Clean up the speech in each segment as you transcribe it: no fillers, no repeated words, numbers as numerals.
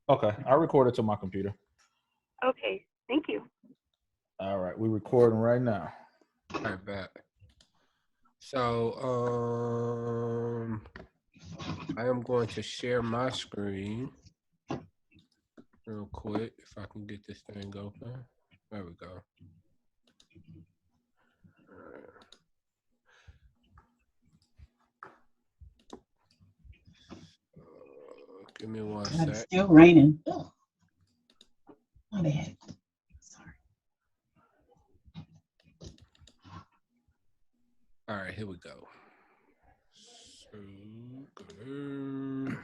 Okay, I recorded to my computer. Okay, thank you. All right, we're recording right now. All right, back. So, I am going to share my screen real quick if I can get this thing open. There we go. Give me one God, it's sec. still raining. Oh, my bad. Sorry. All right, here we go. So, good.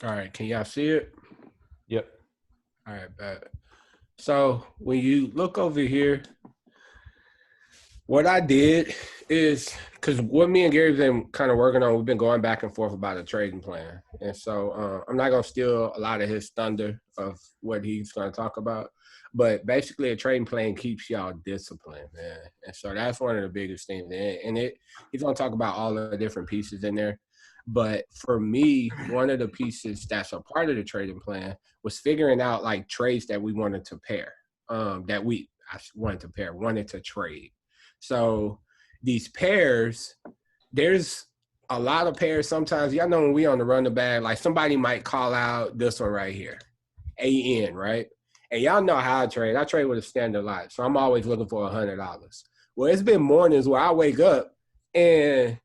All right, can y'all see it? Yep. All right, bet. So when you look over here, what I did is because what me and Gary's been kind of working on, we've been going back and forth about a trading plan. And so I'm not going to steal a lot of his thunder of what he's going to talk about. But basically, a trading plan keeps y'all disciplined, man. And so that's one of the biggest things. And he's going to talk about all the different pieces in there. But for me, one of the pieces that's a part of the trading plan was figuring out like trades that we wanted to pair, wanted to trade. So these pairs, there's a lot of pairs sometimes. Y'all know when we on the run the bag, like somebody might call out this one right here, AN, right? And y'all know how I trade. I trade with a standard lot. So I'm always looking for $100. Well, it's been mornings where I wake up and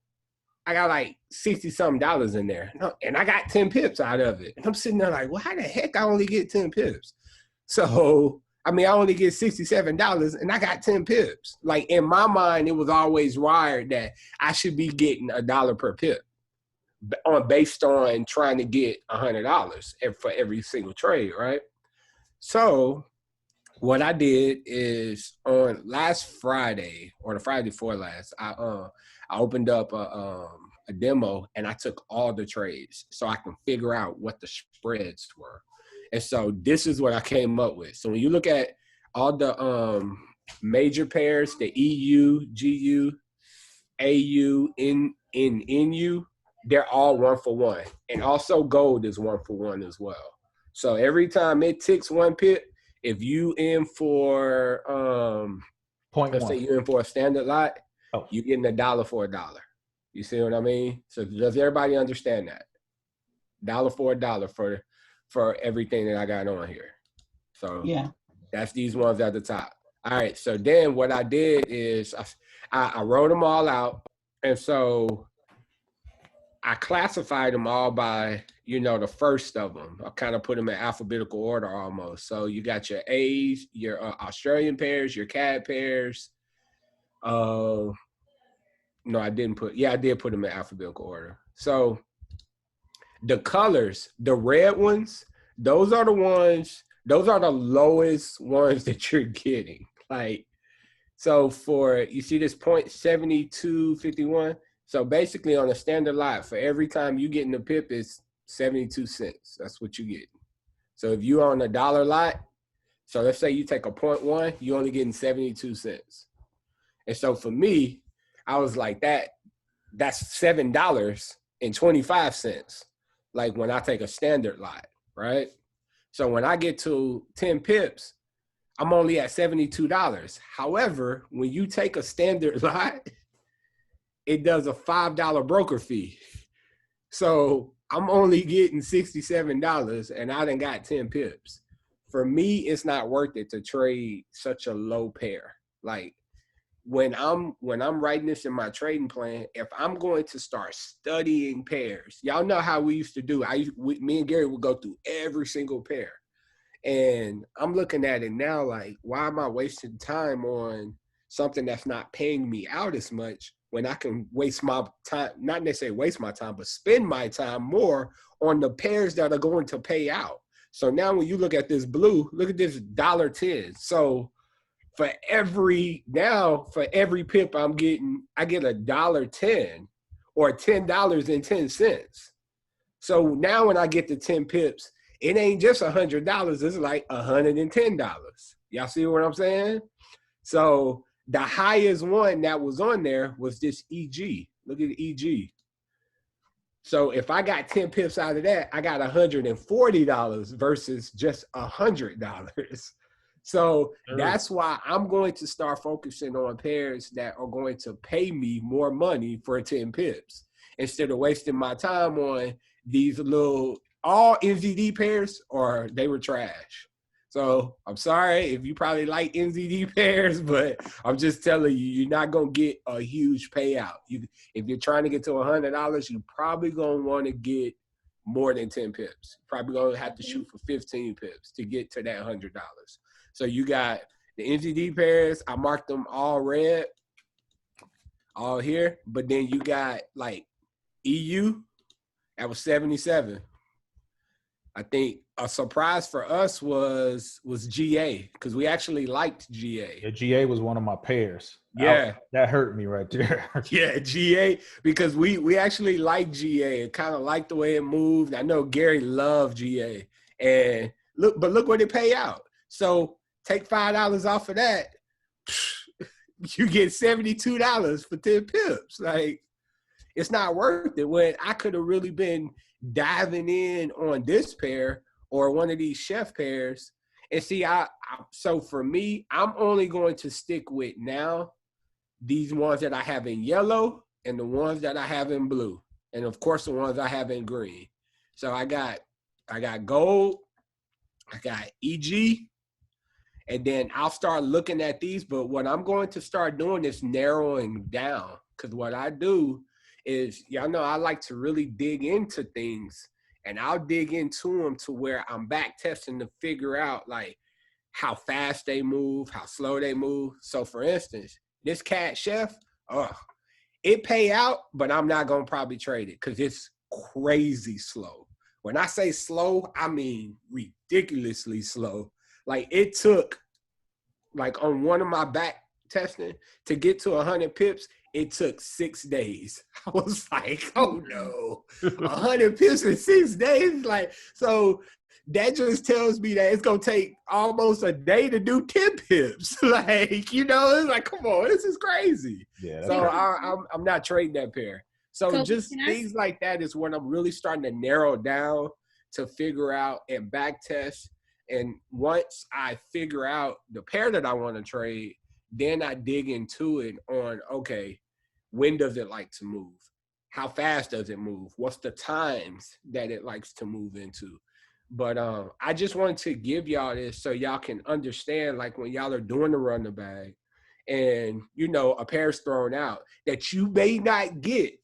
I got like 60 something dollars in there. And I got 10 pips out of it. And I'm sitting there like, well, how the heck I only get 10 pips? So, I mean, I only get $67 and I got 10 pips. Like in my mind, it was always wired that I should be getting $1 per pip based on trying to get $100 for every single trade, right? So what I did is on last Friday or the Friday before last, I opened up a demo and I took all the trades so I can figure out what the spreads were. And so this is what I came up with. So when you look at all the major pairs, the EU, GU, AU, NU, they're all 1-for-1. And also gold is 1-for-1 as well. So every time it ticks one pip, if you in for let's say you in for a standard lot, you're getting $1 for $1. You see what I mean? So does everybody understand that? $1 for $1 for everything that I got on here. So yeah, that's these ones at the top. All right. So then what I did is I wrote them all out, and so I classified them all by, the first of them. I kind of put them in alphabetical order almost. So you got your A's, your Australian pairs, your CAD pairs. No, I didn't I did put them in alphabetical order. So the colors, the red ones, those are the lowest ones that you're getting. Like, so you see this 0.7251. So basically on a standard lot, for every time you get in the pip, it's 72 cents. That's what you get. So if you on a dollar lot, so let's say you take a 0.1, you're only getting 72 cents. And so for me, I was like, that's $7.25. Like when I take a standard lot, right? So when I get to 10 pips, I'm only at $72. However, when you take a standard lot, it does a $5 broker fee. So I'm only getting $67 and I done got 10 pips. For me, it's not worth it to trade such a low pair. Like when I'm writing this in my trading plan, if I'm going to start studying pairs, y'all know how we used to do. Me and Gary would go through every single pair. And I'm looking at it now like, why am I wasting time on something that's not paying me out as much when I can waste my time, not necessarily waste my time, but spend my time more on the pairs that are going to pay out. So now when you look at this blue, look at this $1.10. So for every pip I get $1.10 or $10.10. So now when I get the 10 pips, it ain't just $100, it's like $110. Y'all see what I'm saying? So The highest one that was on there was this EG. Look at the EG. So if I got 10 pips out of that, I got $140 versus just $100. So that's why I'm going to start focusing on pairs that are going to pay me more money for 10 pips instead of wasting my time on these little all NZD pairs, or they were trash. So I'm sorry if you probably like NZD pairs, but I'm just telling you, you're not going to get a huge payout. If you're trying to get to $100, you're probably going to want to get more than 10 pips. You're probably going to have to shoot for 15 pips to get to that $100. So you got the NZD pairs. I marked them all red, all here. But then you got like EU, that was 77. I think a surprise for us was GA, because we actually liked GA. Yeah, GA was one of my pairs. Yeah. That hurt me right there. Yeah, GA, because we actually liked GA and kind of liked the way it moved. I know Gary loved GA. And look what it pay out. So take $5 off of that, you get $72 for 10 pips. Like, it's not worth it when I could have really been diving in on this pair or one of these chef pairs. And see, so for me, I'm only going to stick with now these ones that I have in yellow and the ones that I have in blue. And of course, the ones I have in green. So I got gold, I got EG, and then I'll start looking at these. But what I'm going to start doing is narrowing down, because what I do is, y'all know I like to really dig into things, and I'll dig into them to where I'm back testing to figure out like how fast they move, how slow they move. So for instance, this cat chef, it pay out, but I'm not going to probably trade it because it's crazy slow. When I say slow, I mean ridiculously slow. Like, it took, like, on one of my back testing to get to 100 pips, it took 6 days. I was like, oh no, 100 pips in 6 days? Like, so that just tells me that it's going to take almost a day to do 10 pips. Like, you know, it's like, come on, this is crazy. Yeah. So I'm not trading that pair. So just things like that is when I'm really starting to narrow down to figure out and back test. And once I figure out the pair that I want to trade, then I dig into it on, okay, when does it like to move? How fast does it move? What's the times that it likes to move into? But I just wanted to give y'all this so y'all can understand, like, when y'all are doing the run the bag and, you know, a pair's thrown out that you may not get.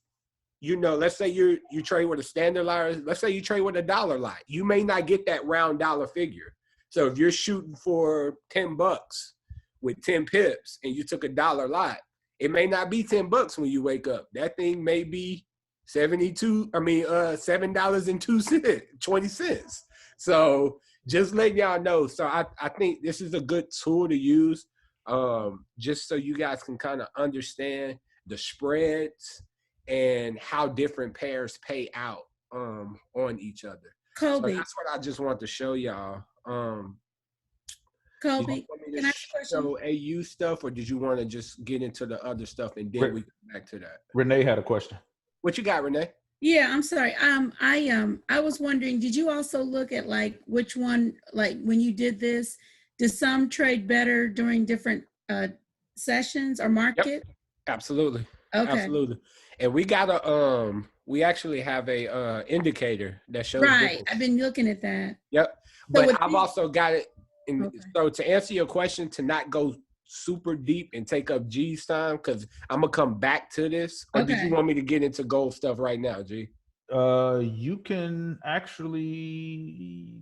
You know, let's say you trade with a standard lot. Let's say you trade with a dollar lot. You may not get that round dollar figure. So if you're shooting for $10 with 10 pips and you took a dollar lot, it may not be $10 when you wake up. That thing may be $7.02. So just letting y'all know. So I think this is a good tool to use, just so you guys can kind of understand the spreads and how different pairs pay out on each other. Colby. So that's what I just want to show y'all. Colby, can I ask a question? So AU stuff, or did you want to just get into the other stuff and then we come back to that? Renee had a question. What you got, Renee? Yeah, I'm sorry. I was wondering, did you also look at like which one, like when you did this, did some trade better during different sessions or market? Yep. Absolutely. Okay. Absolutely. And we got we actually have a indicator that shows. Right. difference. I've been looking at that. Yep. But I've also got it. Okay. So to answer your question, to not go super deep and take up G's time, because I'm gonna come back to this. Or did you want me to get into gold stuff right now, G? You can actually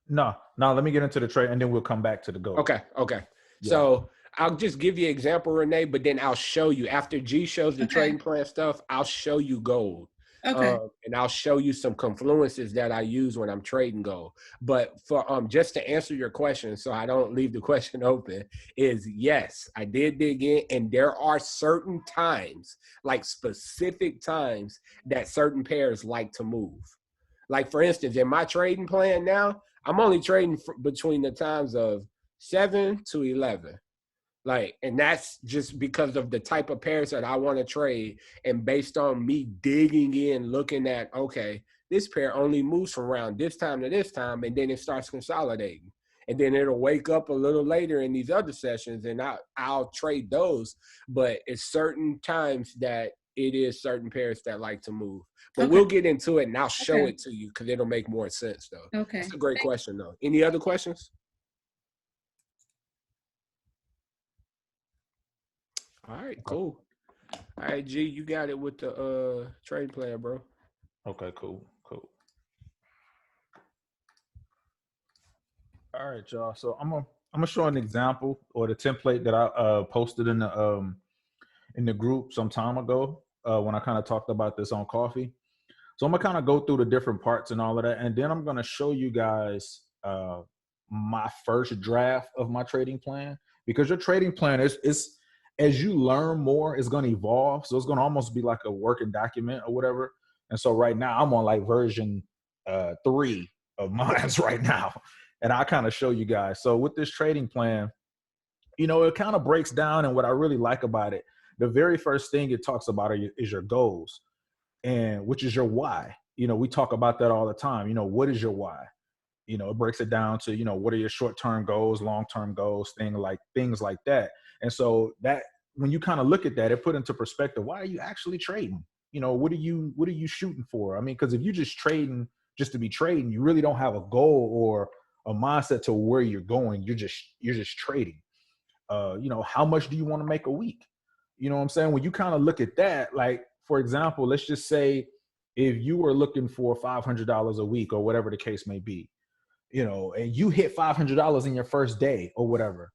no. Let me get into the trade and then we'll come back to the gold. Okay. Yeah. So I'll just give you an example, Renee, but then I'll show you after G shows the trading plan stuff. I'll show you gold. Okay. And I'll show you some confluences that I use when I'm trading gold. But for just to answer your question, so I don't leave the question open, is yes, I did dig in, and there are certain times, like specific times, that certain pairs like to move. Like, for instance, in my trading plan now, I'm only trading between the times of 7 to 11. Like, and that's just because of the type of pairs that I want to trade, and based on me digging in, looking at, okay, this pair only moves from around this time to this time, and then it starts consolidating. And then it'll wake up a little later in these other sessions, and I'll trade those. But it's certain times that it is certain pairs that like to move. But we'll get into it, and I'll show it to you because it'll make more sense, though. Okay. That's a great question, though. Any other questions? All right, cool. All right, G, you got it with the trade plan, bro. Okay, cool. All right, y'all. So I'm gonna show an example or the template that I posted in the group some time ago when I kind of talked about this on coffee. So I'm gonna kind of go through the different parts and all of that, and then I'm gonna show you guys my first draft of my trading plan, because your trading plan is as you learn more, it's gonna evolve. So it's gonna almost be like a working document or whatever. And so right now I'm on like version 3 of mine's right now. And I kind of show you guys. So with this trading plan, you know, it kind of breaks down. And what I really like about it, the very first thing it talks about is your goals, and which is your why. You know, we talk about that all the time. You know, what is your why? You know, it breaks it down to, you know, what are your short-term goals, long-term goals, things like that. And so that when you kind of look at that, it put into perspective, why are you actually trading? You know, what are you shooting for? I mean, because if you're just trading just to be trading, you really don't have a goal or a mindset to where you're going. You're just trading. You know, how much do you want to make a week? You know what I'm saying? When you kind of look at that, like, for example, let's just say if you were looking for $500 a week or whatever the case may be, you know, and you hit $500 in your first day or whatever.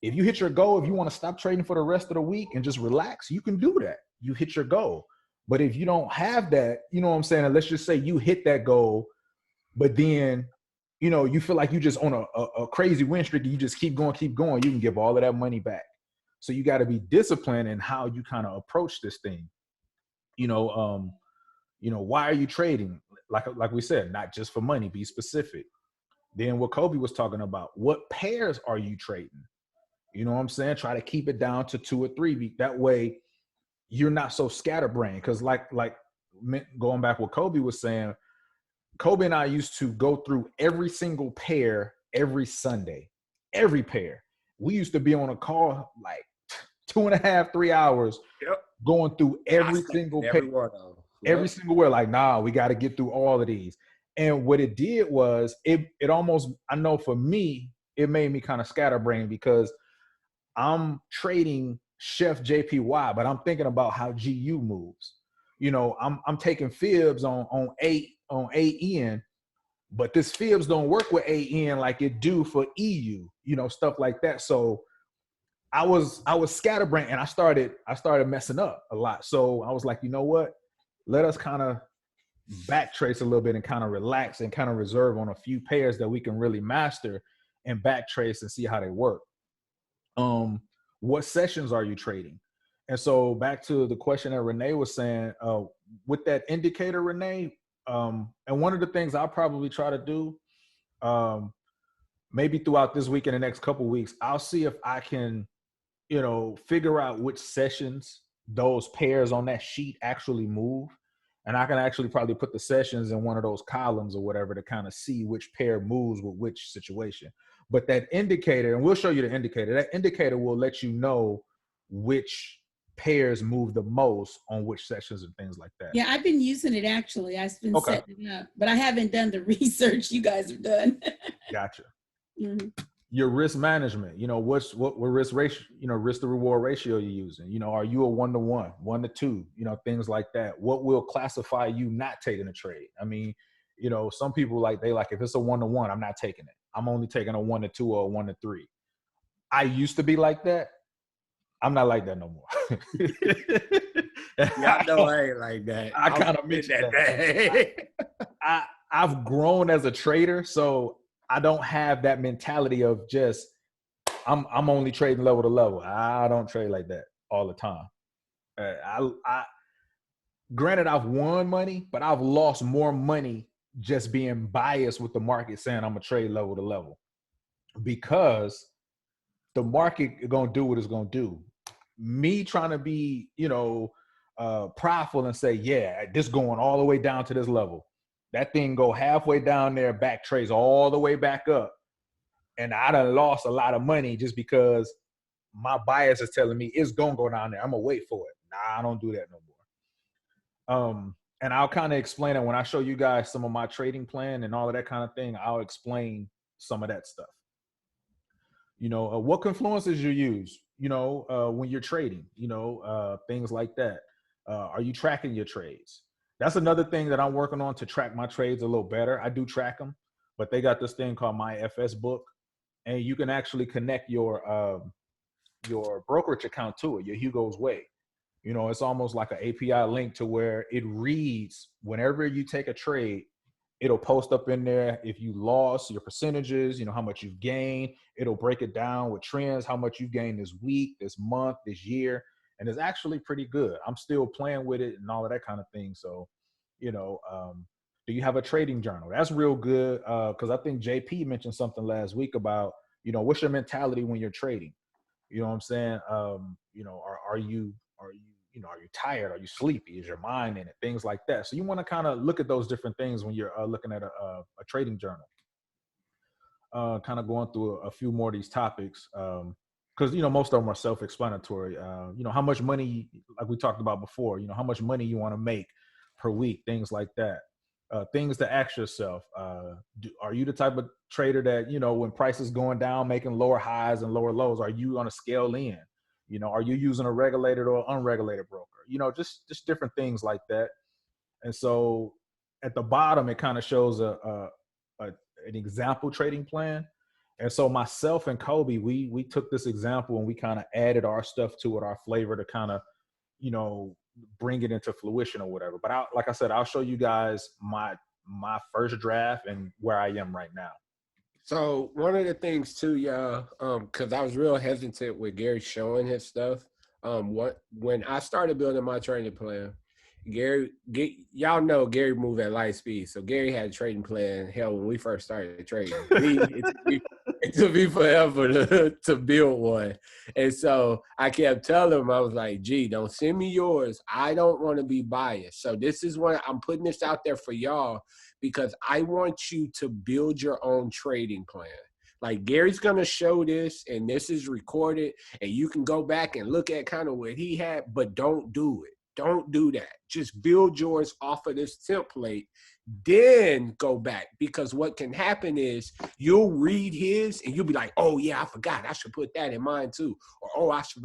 If you hit your goal, if you want to stop trading for the rest of the week and just relax, you can do that. You hit your goal. But if you don't have that, you know what I'm saying? And let's just say you hit that goal, but then, you know, you feel like you just on a crazy win streak and you just keep going, you can give all of that money back. So you got to be disciplined in how you kind of approach this thing. You know, why are you trading? Like we said, not just for money, be specific. Then what Kobe was talking about, what pairs are you trading? You know what I'm saying? Try to keep it down to 2 or 3. That way you're not so scatterbrained. Because like going back what Kobe was saying, Kobe and I used to go through every single pair every Sunday, every pair. We used to be on a call like 2.5, 3 hours going through every single pair. Every single word, like, nah, we got to get through all of these. And what it did was it almost, I know for me, it made me kind of scatterbrained because I'm trading Chef JPY, but I'm thinking about how GU moves. You know, I'm taking fibs on AN, but this fibs don't work with AN like it do for EU, you know, stuff like that. So I was scatterbrained, and I started messing up a lot. So I was like, you know what? Let us kind of backtrace a little bit and kind of relax and kind of reserve on a few pairs that we can really master and backtrace and see how they work. What sessions are you trading? And so back to the question that Renee was saying, with that indicator, Renee, and one of the things I'll probably try to do, maybe throughout this week and the next couple of weeks, I'll see if I can, you know, figure out which sessions those pairs on that sheet actually move. And I can actually probably put the sessions in one of those columns or whatever to kind of see which pair moves with which situation. But that indicator, and we'll show you the indicator, that indicator will let you know which pairs move the most on which sessions and things like that. Yeah, I've been using it actually. I've been setting it up, but I haven't done the research you guys have done. Gotcha. Mm-hmm. Your risk management, you know, what risk ratio, you know, risk to reward ratio you're using. You know, are you a 1-to-1, 1-to-2, you know, things like that. What will classify you not taking a trade? I mean, you know, some people if it's a 1-to-1, I'm not taking it. I'm only taking a 1-to-2 or a 1-to-3. I used to be like that. I'm not like that no more. Yeah, I know I ain't like that. I kind of miss that. I've grown as a trader, so I don't have that mentality of just I'm only trading level to level. I don't trade like that all the time. Granted, I've won money, but I've lost more money just being biased with the market saying I'm gonna trade level to level, because the market gonna do what it's gonna do. Me trying to be, prideful and say, yeah, this going all the way down to this level. That thing go halfway down there, back trace all the way back up. And I done lost a lot of money just because my bias is telling me it's gonna go down there. I'm gonna wait for it. Nah, I don't do that no more. And I'll kind of explain it when I show you guys some of my trading plan and all of that kind of thing. I'll explain some of that stuff. What confluences you use, when you're trading, things like that. Are you tracking your trades? That's another thing that I'm working on to track my trades a little better. I do track them, but they got this thing called My FS Book, and you can actually connect your brokerage account to it, your Hugo's Way. It's almost like an API link to where it reads whenever you take a trade. It'll post up in there if you lost, your percentages, how much you've gained. It'll break it down with trends, how much you've gained this week, this month, this year. And it's actually pretty good. I'm still playing with it and all of that kind of thing. So, do you have a trading journal? That's real good, because I think JP mentioned something last week about, what's your mentality when you're trading? You know what I'm saying? Are you tired? Are you sleepy? Is your mind in it? Things like that. So you want to kind of look at those different things when you're looking at a trading journal. Kind of going through a few more of these topics, because most of them are self-explanatory. How much money, like we talked about before, how much money you want to make per week, things like that. Things to ask yourself: are you the type of trader that when prices going down, making lower highs and lower lows? Are you on a scale in? Are you using a regulated or unregulated broker? Just different things like that. And so at the bottom, it kind of shows an example trading plan. And so myself and Kobe, we took this example and we kind of added our stuff to it, our flavor, to kind of, bring it into fruition or whatever. But like I said, I'll show you guys my first draft and where I am right now. So one of the things too, y'all, because I was real hesitant with Gary showing his stuff. When I started building my trading plan, y'all know Gary moved at light speed. So Gary had a trading plan. Hell, when we first started trading, it took me forever to build one. And so I kept telling him, I was like, gee, don't send me yours. I don't want to be biased. So this is what I'm putting this out there for y'all, because I want you to build your own trading plan. Like, Gary's going to show this, and this is recorded, and you can go back and look at kind of what he had, but don't do it. Don't do that. Just build yours off of this template, then go back. Because what can happen is you'll read his and you'll be like, oh yeah, I forgot. I should put that in mine too. Or, oh, I should.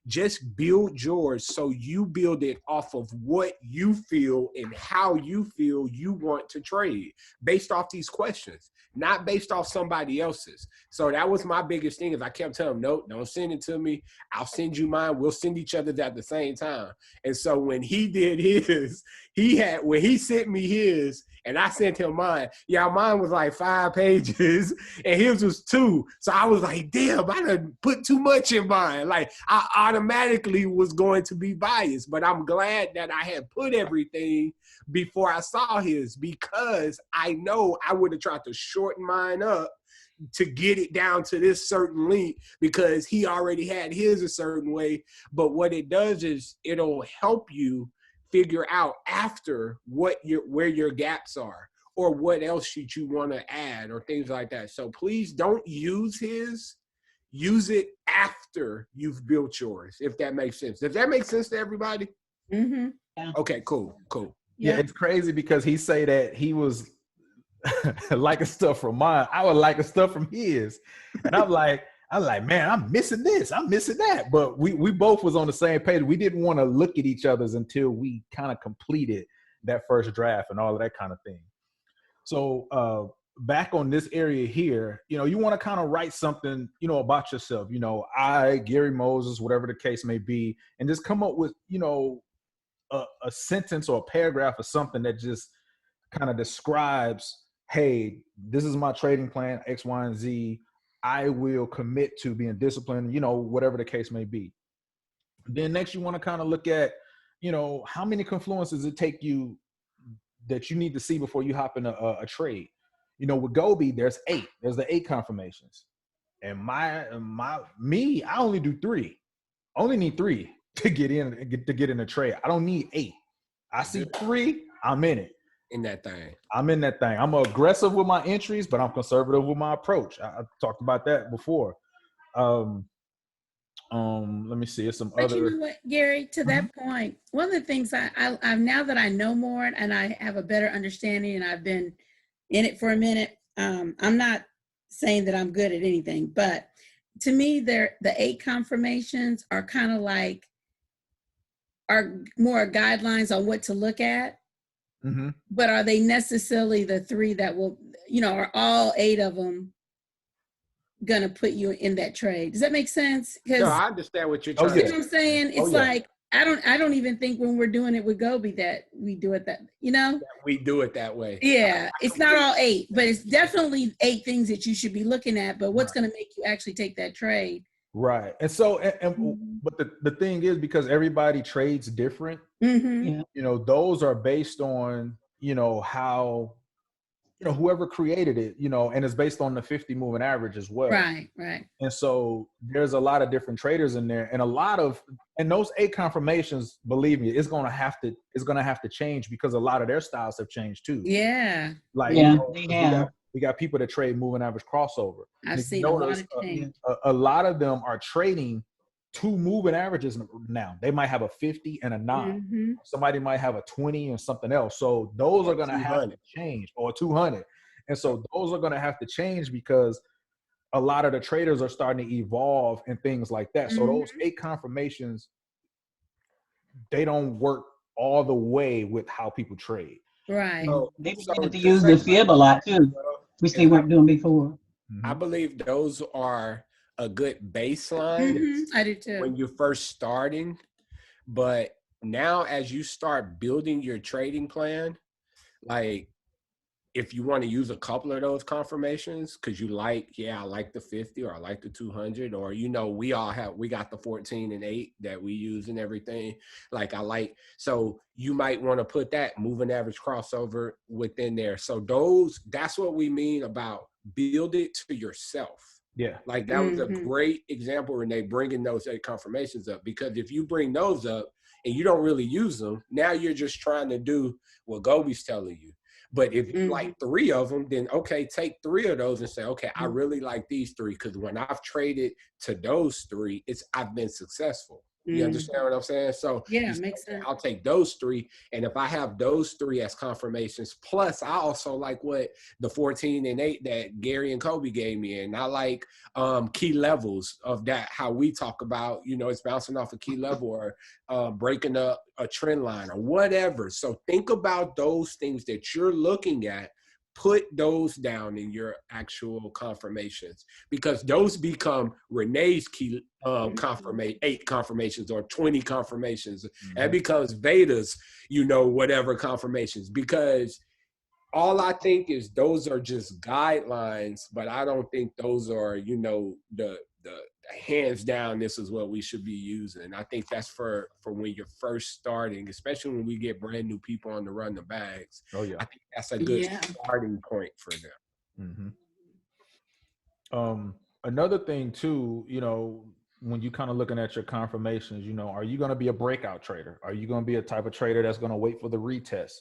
Just build yours so you build it off of what you feel and how you feel you want to trade based off these questions, not based off somebody else's. So that was my biggest thing, is I kept telling him, nope, don't send it to me. I'll send you mine. We'll send each other's at the same time. And so when he did his, when he sent me his and I sent him mine, mine was like 5 pages and his was 2. So I was like, damn, I done put too much in mine. Like, I automatically was going to be biased, but I'm glad that I had put everything before I saw his, because I know I would have tried to shorten mine up to get it down to this certain length, because he already had his a certain way. But what it does is it'll help you figure out after where your gaps are, or what else should you want to add, or things like that. So please don't use his. Use it after you've built yours, if that makes sense. Does that make sense to everybody? Mm-hmm. Yeah. Okay, cool. Yeah, it's crazy because he say that he was liking stuff from mine. I was liking stuff from his. And I'm like, man, I'm missing this. I'm missing that. But we both was on the same page. We didn't want to look at each other's until we kind of completed that first draft and all of that kind of thing. So back on this area here, you want to kind of write something, about yourself, I, Gary Moses, whatever the case may be, and just come up with, a sentence or a paragraph or something that just kind of describes, hey, this is my trading plan, X, Y, and Z. I will commit to being disciplined, whatever the case may be. Then next you want to kind of look at, how many confluences it take you that you need to see before you hop in a trade. With Gobi, there's 8. There's the 8 confirmations. And me, I only do 3. I only need 3 to get in a trade. I don't need 8. I see 3, I'm in it. In that thing. I'm in that thing. I'm aggressive with my entries, but I'm conservative with my approach. I talked about that before. Let me see. It's some But other. you know what, Gary, to that point, one of the things I now that I know more and I have a better understanding and I've been in it for a minute, I'm not saying that I'm good at anything, but to me, the 8 confirmations are kind of like, are more guidelines on what to look at. Mm-hmm. But are they necessarily the 3 that will, are all 8 of them gonna put you in that trade? Does that make sense? No, Because I understand what you're Oh, trying you yeah. know to what I'm saying? It's like I don't even think when we're doing it with Gobi that we do it that we do it that way. Yeah, it's not all 8, but it's definitely 8 things that you should be looking at. But what's going to make you actually take that trade? Right. And so, but the thing is, because everybody trades different, Mm-hmm. Yeah. Those are based on, how, whoever created it, and it's based on the 50 moving average as well. Right. And so there's a lot of different traders in there, and those 8 confirmations, believe me, it's gonna have to change because a lot of their styles have changed too. Yeah, Like, Yeah, they have. we got people that trade moving average crossover. I've And if you seen a lot notice, of change. a lot of them are trading 2 moving averages now. They might have a 50 and a 9. Mm-hmm. Somebody might have a 20 and something else. So those are going to have to change, or 200. And so those are going to have to change because a lot of the traders are starting to evolve and things like that. So those 8 confirmations, they don't work all the way with how people trade. Right. They began to use the fib a lot too, which they weren't doing before. I believe those are a good baseline Mm-hmm. I do too. when you're first starting. But now as you start building your trading plan, like if you want to use a couple of those confirmations because I like the 50 or I like the 200, or we got the 14 and 8 that we use and everything. So you might want to put that moving average crossover within there. So that's what we mean about build it to yourself. Yeah. Like that was a great example, Renee, bringing those 8 confirmations up, because if you bring those up and you don't really use them, now you're just trying to do what Gobi's telling you. But if you like 3 of them, then okay, take 3 of those and say, okay, I really like these 3 because when I've traded to those 3, I've been successful. You understand what I'm saying? So yeah, makes sense. I'll take those 3, and if I have those 3 as confirmations, plus I also like what the 14 and 8 that Gary and Kobe gave me, and I like key levels of that. How we talk about, it's bouncing off a key level or breaking up a trend line or whatever. So think about those things that you're looking at. Put those down in your actual confirmations, because those become Renee's key 8 confirmations or 20 confirmations. That becomes Veda's, whatever confirmations, because all I think is those are just guidelines, but I don't think those are, the hands down, this is what we should be using. I think that's for when you're first starting, especially when we get brand new people on the run the bags. Oh yeah. I think that's a good starting point for them. Another thing too, when you kind of looking at your confirmations, are you going to be a breakout trader? Are you going to be a type of trader that's going to wait for the retest?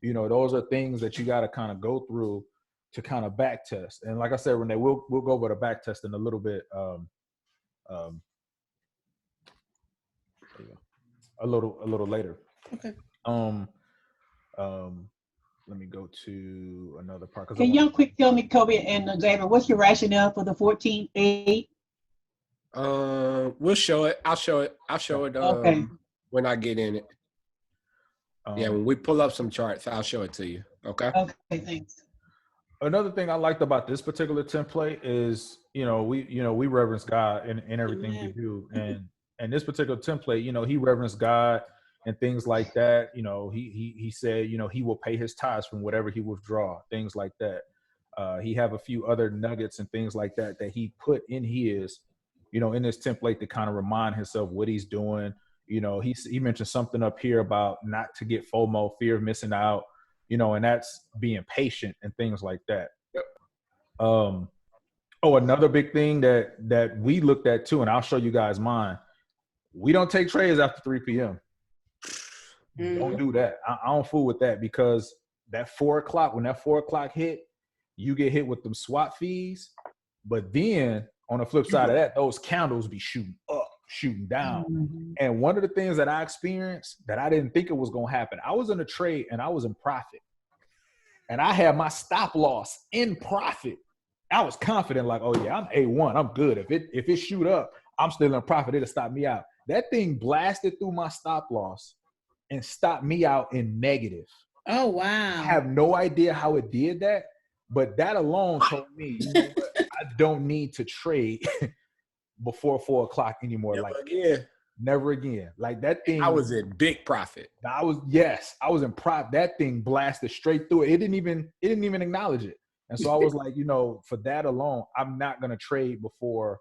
Those are things that you got to kind of go through to kind of back test. And like I said, Renee, we'll go over the back test in a little bit. A little later. Okay. Let me go to another part. Can y'all quick tell me, Kobe and David, what's your rationale for the 14-8? We'll show it. I'll show it. Okay. When I get in it. When we pull up some charts, I'll show it to you. Okay. Okay, thanks. Another thing I liked about this particular template is, we reverence God in everything we do. And this particular template, he reverenced God and things like that. He said, he will pay his tithes from whatever he withdraw, things like that. He have a few other nuggets and things like that he put in his, in this template to kind of remind himself what he's doing. He mentioned something up here about not to get FOMO, fear of missing out, and that's being patient and things like that. Yep. Oh, another big thing that we looked at too, and I'll show you guys mine. We don't take trades after 3 p.m. Don't do that. I don't fool with that because that 4 o'clock, when that 4 o'clock hit, you get hit with them swap fees. But then on the flip side of that, those candles be shooting up, shooting down. Mhm. And one of the things that I experienced that I didn't think it was going to happen, I was in a trade and I was in profit. And I had my stop loss in profit. I was confident, like, oh yeah, I'm A1, I'm good. If it shoot up, I'm still in profit. It'll stop me out. That thing blasted through my stop loss and stopped me out in negative. Oh, I wow. have no idea how it did that, but that alone told me, you know what? I don't need to trade before 4 o'clock anymore. Never Like again. never again. Like that thing. I was in big profit. I was in prop. That thing blasted straight through it. It didn't even acknowledge it. And so I was like, you know, for that alone, I'm not gonna trade before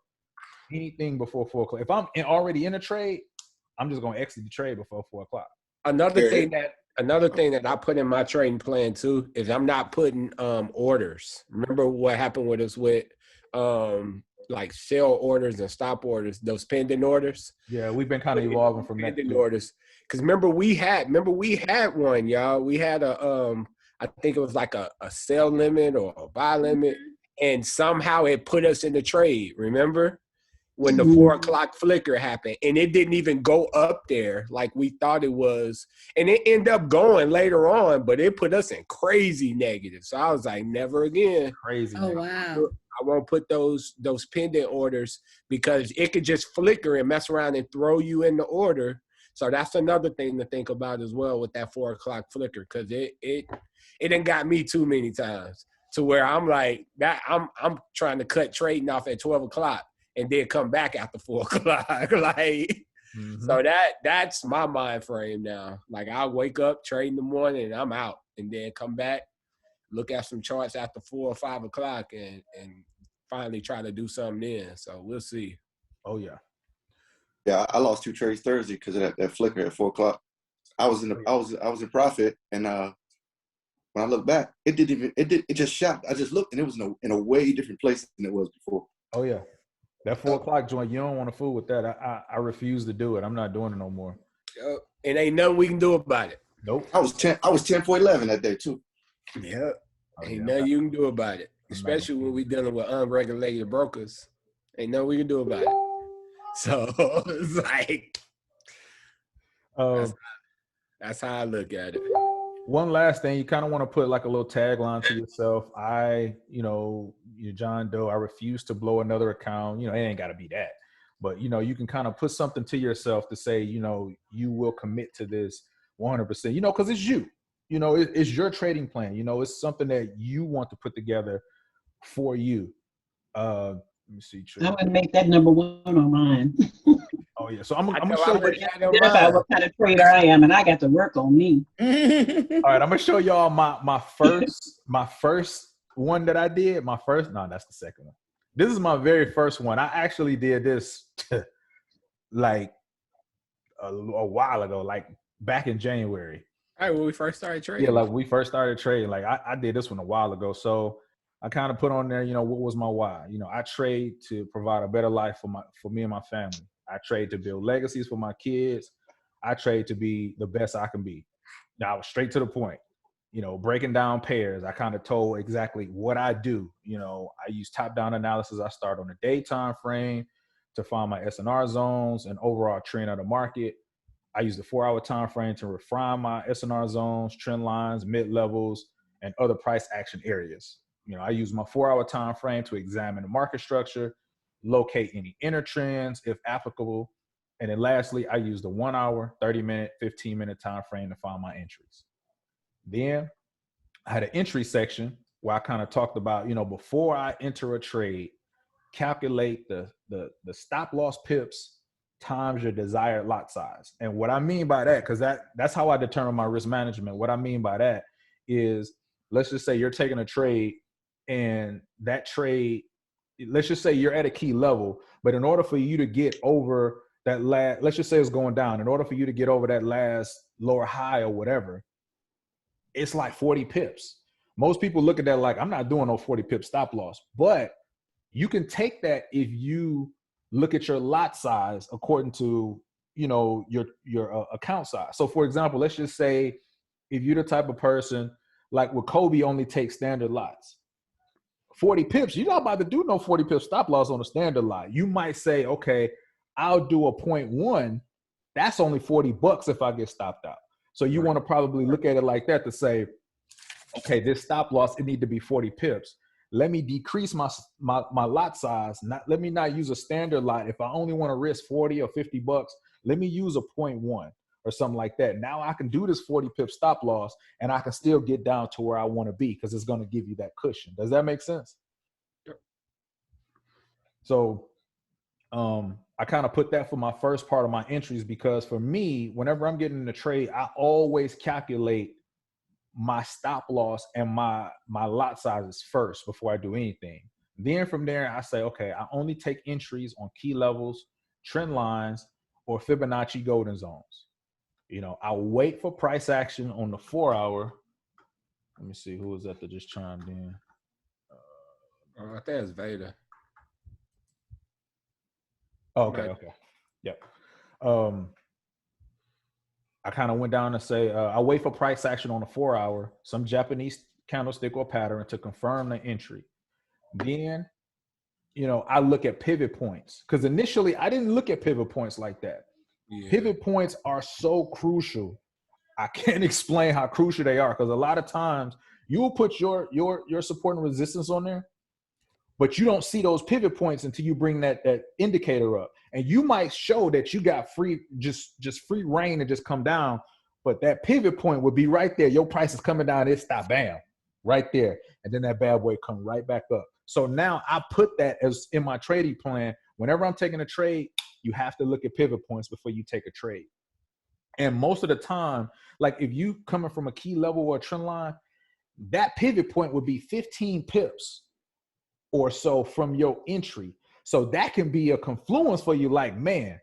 anything before 4 o'clock. If I'm already in a trade, I'm just gonna exit the trade before 4 o'clock. Another thing that I put in my trading plan too is I'm not putting orders. Remember what happened with us with like sell orders and stop orders, those pending orders? Yeah, we've been kind of evolving from that. Pending orders. Because remember we had one, y'all. We had I think it was like a sell limit or a buy limit, and somehow it put us in the trade. Remember? When the 4 o'clock flicker happened, and it didn't even go up there like we thought it was, and it ended up going later on, but it put us in crazy negative. So I was like, never again. Crazy. Oh, wow. I won't put those pending orders because it could just flicker and mess around and throw you in the order. So that's another thing to think about as well with that 4 o'clock flicker, because it done got me too many times to where I'm like that. I'm trying to cut trading off at 12 o'clock. And then come back after 4 o'clock. Like, so that's my mind frame now. Like, I'll wake up, trade in the morning, and I'm out. And then come back, look at some charts after 4 or 5 o'clock, and finally try to do something then. So we'll see. Oh yeah. Yeah, I lost 2 trades Thursday because of that flicker at 4 o'clock. I was in profit, and when I look back, it just shot. I just looked, and it was in a way different place than it was before. Oh yeah. That 4 o'clock joint, you don't want to fool with that. I refuse to do it. I'm not doing it no more. And ain't nothing we can do about it. Nope. I was 10 for 11 that day too. Yeah. Oh, Ain't yeah. nothing you can do about it. Especially when we dealing with unregulated brokers. Ain't nothing we can do about it. So it's like that's how I look at it. One last thing, you kind of want to put like a little tagline to yourself. You're John Doe. I refuse to blow another account. You know, it ain't got to be that. But, you know, you can kind of put something to yourself to say, you know, you will commit to this 100%, you know, because it's you. You know, it's your trading plan. You know, it's something that you want to put together for you. Let me see. I would make that number 1 on mine. Oh, yeah. So I'm going to show you. Identify what kind of trader I am, and I got to work on me. All right, I'm going to show y'all my first one that I did. That's the second one. This is my very first one. I actually did this like a while ago, like back in January. All right, when we first started trading. Yeah, like we first started trading. Like I did this one a while ago. So I kind of put on there, you know, what was my why? You know, I trade to provide a better life for me and my family. I trade to build legacies for my kids. I trade to be the best I can be. Now, I was straight to the point. You know, breaking down pairs, I kind of told exactly what I do. You know, I use top-down analysis. I start on the day time frame to find my S&R zones and overall trend of the market. I use the 4-hour time frame to refine my S&R zones, trend lines, mid-levels, and other price action areas. You know, I use my 4-hour time frame to examine the market structure, locate any inner trends if applicable, and then lastly, I use the 1 hour, 30-minute, 15-minute time frame to find my entries. Then I had an entry section where I kind of talked about, you know, before I enter a trade, calculate the stop loss pips times your desired lot size. And what I mean by that, because that's how I determine my risk management. What I mean by that is, let's just say you're taking a trade and that trade, let's just say you're at a key level, but in order for you to get over that last, let's just say it's going down, in order for you to get over that last lower high or whatever, it's like 40 pips. Most people look at that like, I'm not doing no 40 pip stop loss, but You can take that if you look at your lot size according to, you know, your account size. So for example, let's just say if you're the type of person like with Kobe only takes standard lots, 40 pips, you're not about to do no 40 pip stop loss on a standard lot. You might say, okay, I'll do a 0.1. That's only $40 if I get stopped out. So you want to probably look at it like that to say, okay, this stop loss, it need to be 40 pips. Let me decrease my lot size. Let me not use a standard lot. If I only want to risk 40 or $50, let me use a 0.1 or something like that. Now I can do this 40 pip stop loss and I can still get down to where I want to be because it's going to give you that cushion. Does that make sense? Yep. So I kind of put that for my first part of my entries because for me, whenever I'm getting in the trade, I always calculate my stop loss and my lot sizes first before I do anything. Then from there, I say, okay, I only take entries on key levels, trend lines, or Fibonacci golden zones. You know, I'll wait for price action on the 4 hour. Let me see who was that just chimed in. I think it's Vader. Oh, okay. Yep. I kind of went down and say, I wait for price action on the 4 hour, some Japanese candlestick or pattern to confirm the entry. Then, you know, I look at pivot points because initially I didn't look at pivot points like that. Yeah. Pivot points are so crucial. I can't explain how crucial they are because a lot of times you will put your support and resistance on there, but you don't see those pivot points until you bring that indicator up. And you might show that you got free, just free reign to just come down, but that pivot point would be right there. Your price is coming down, it stop, bam, right there. And then that bad boy come right back up. So now I put that as in my trading plan. Whenever I'm taking a trade, you have to look at pivot points before you take a trade. And most of the time, like if you coming from a key level or a trend line, that pivot point would be 15 pips or so from your entry. So that can be a confluence for you. Like, man,